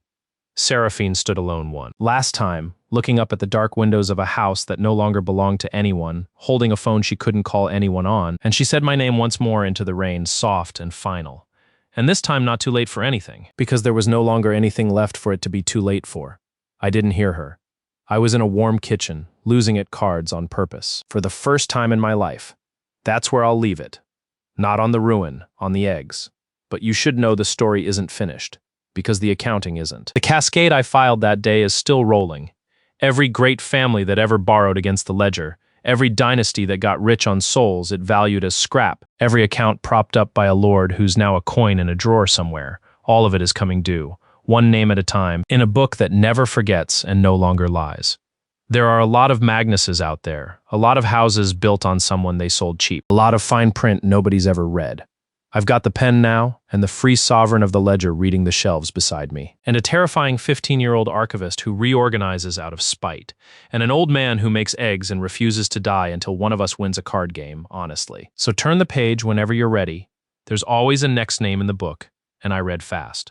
Speaker 1: Seraphine stood alone one. Last time, looking up at the dark windows of a house that no longer belonged to anyone, holding a phone she couldn't call anyone on, and she said my name once more into the rain, soft and final. And this time not too late for anything, because there was no longer anything left for it to be too late for. I didn't hear her. I was in a warm kitchen, losing at cards on purpose, for the first time in my life. That's where I'll leave it. Not on the ruin, on the eggs. But you should know the story isn't finished, because the accounting isn't. The cascade I filed that day is still rolling. Every great family that ever borrowed against the ledger, every dynasty that got rich on souls it valued as scrap, every account propped up by a lord who's now a coin in a drawer somewhere, all of it is coming due, one name at a time, in a book that never forgets and no longer lies. There are a lot of Magnuses out there, a lot of houses built on someone they sold cheap, a lot of fine print nobody's ever read. I've got the pen now, and the free sovereign of the ledger reading the shelves beside me. And a terrifying 15-year-old archivist who reorganizes out of spite. And an old man who makes eggs and refuses to die until one of us wins a card game, honestly. So turn the page whenever you're ready. There's always a next name in the book, and I read fast.